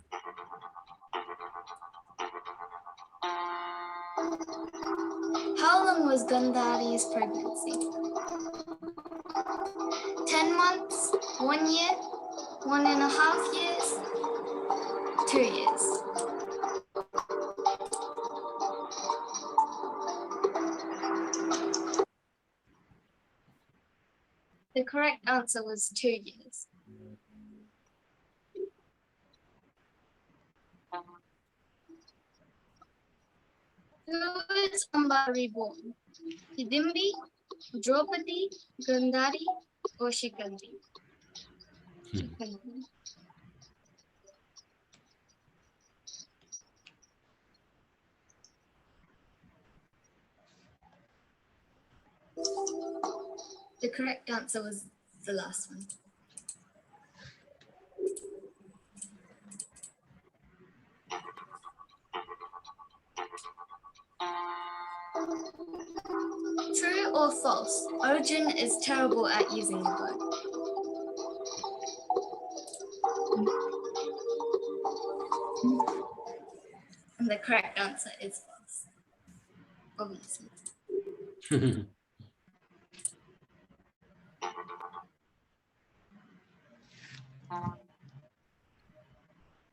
How long was Gandhari's pregnancy? 10 months, 1 year, 1.5 years, 2 years. The correct answer was 2 years. Who was Ambari born? Hidimbi, Draupadi, Gandhari, or Shikandi? Shikandi. The correct answer was the last one. True or false? Arjun is terrible at using a bow. And the correct answer is false. Obviously.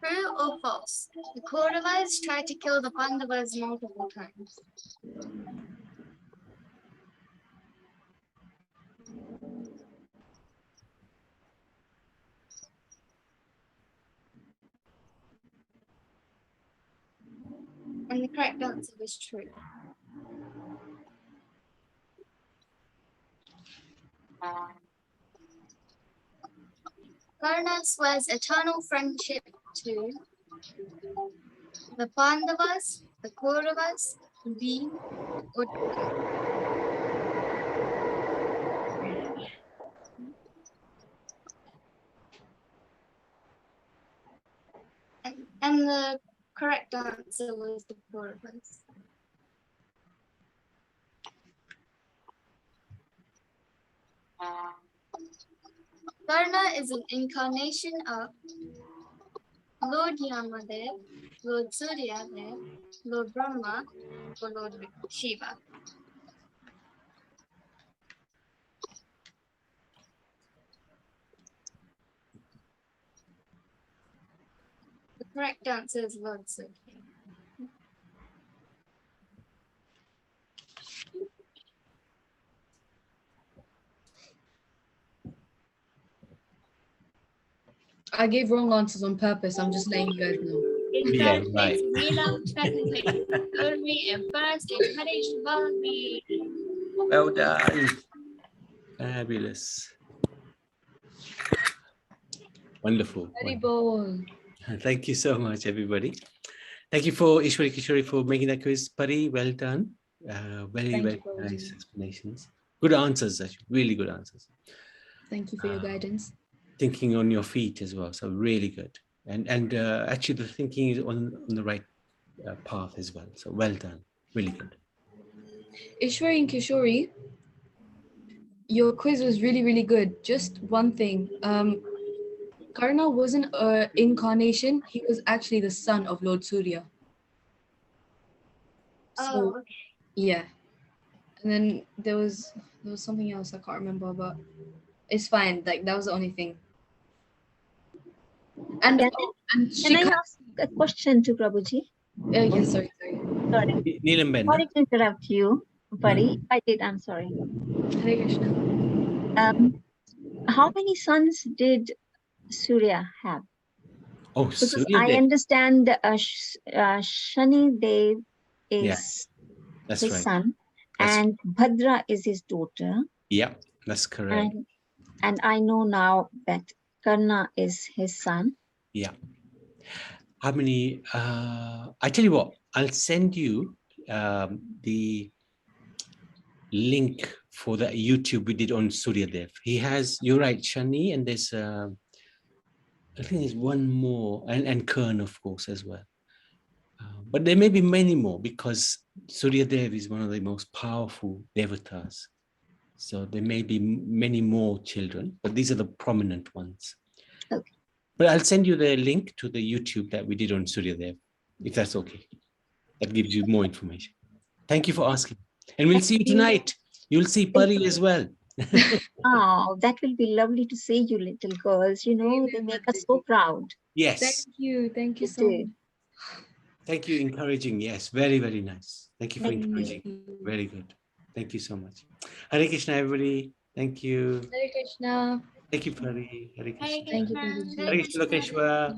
True or false? The Kauravas tried to kill the Pandavas multiple times. And the correct answer was true. Karna swears eternal friendship to the Pandavas, the Kauravas, Bhim, or and the correct answer was the Kauravas. Karna is an incarnation of Lord Yamadev, Lord Suryadev, Lord Brahma, or Lord Shiva. The correct answer is Lord Surya. I gave wrong answers on purpose. I'm just letting you guys know. In Yeah, third right. place, Neelam, second place, Urvi, and first is Harish Balvi. Well done. Fabulous. Wonderful. Very Wonderful. bold. Thank you so much, everybody. Thank you for Ishwari Kishori for making that quiz. Pari, well done. Very, Thank very you, Babaji. nice explanations. Good answers, actually. Really good answers. Thank you for your guidance. Thinking on your feet as well. So really good. And actually the thinking is on the right path as well. So well done. Really good. Ishwari and Kishori, your quiz was really, really good. Just one thing. Karna wasn't an incarnation. He was actually the son of Lord Surya. So, Oh, okay. yeah. And then there was something else I can't remember, but it's fine. Like that was the only thing. And Can I ask a question to Prabhuji? yes, sorry. Sorry. Neelam Ben. Sorry to interrupt you, Pari. I did. I'm sorry. Hare Krishna. How many sons did Surya have? Oh, Because Surya I Dev. understand Shani Dev Yeah, is that's his right. son, That's and Bhadra is his daughter. Yeah, that's correct. And I know now that Karna is his son. Yeah. How many? I tell you what, I'll send you the link for the YouTube we did on Surya Dev. He has, you're right, Shani, and there's, I think there's one more, and Kern, of course, as well. But there may be many more because Surya Dev is one of the most powerful devatas. So there may be many more children, but these are the prominent ones. Okay. But I'll send you the link to the YouTube that we did on Suryadev, if that's okay. That gives you more information. Thank you for asking. And we'll see you tonight. You'll see Pari as well. Oh, that will be lovely to see you, little girls. You know, they make us so proud. Yes. Thank you They so much. do. Thank you. Encouraging. Yes. Very, very nice. Thank you for Thank you. encouraging. Very good. Thank you so much. Hare Krishna, everybody. Thank you. Hare Krishna. Thank you, Pari. Hare Krishna. Thank you, Krishna. Pandit ji. Hare Krishna, Lokeshwara.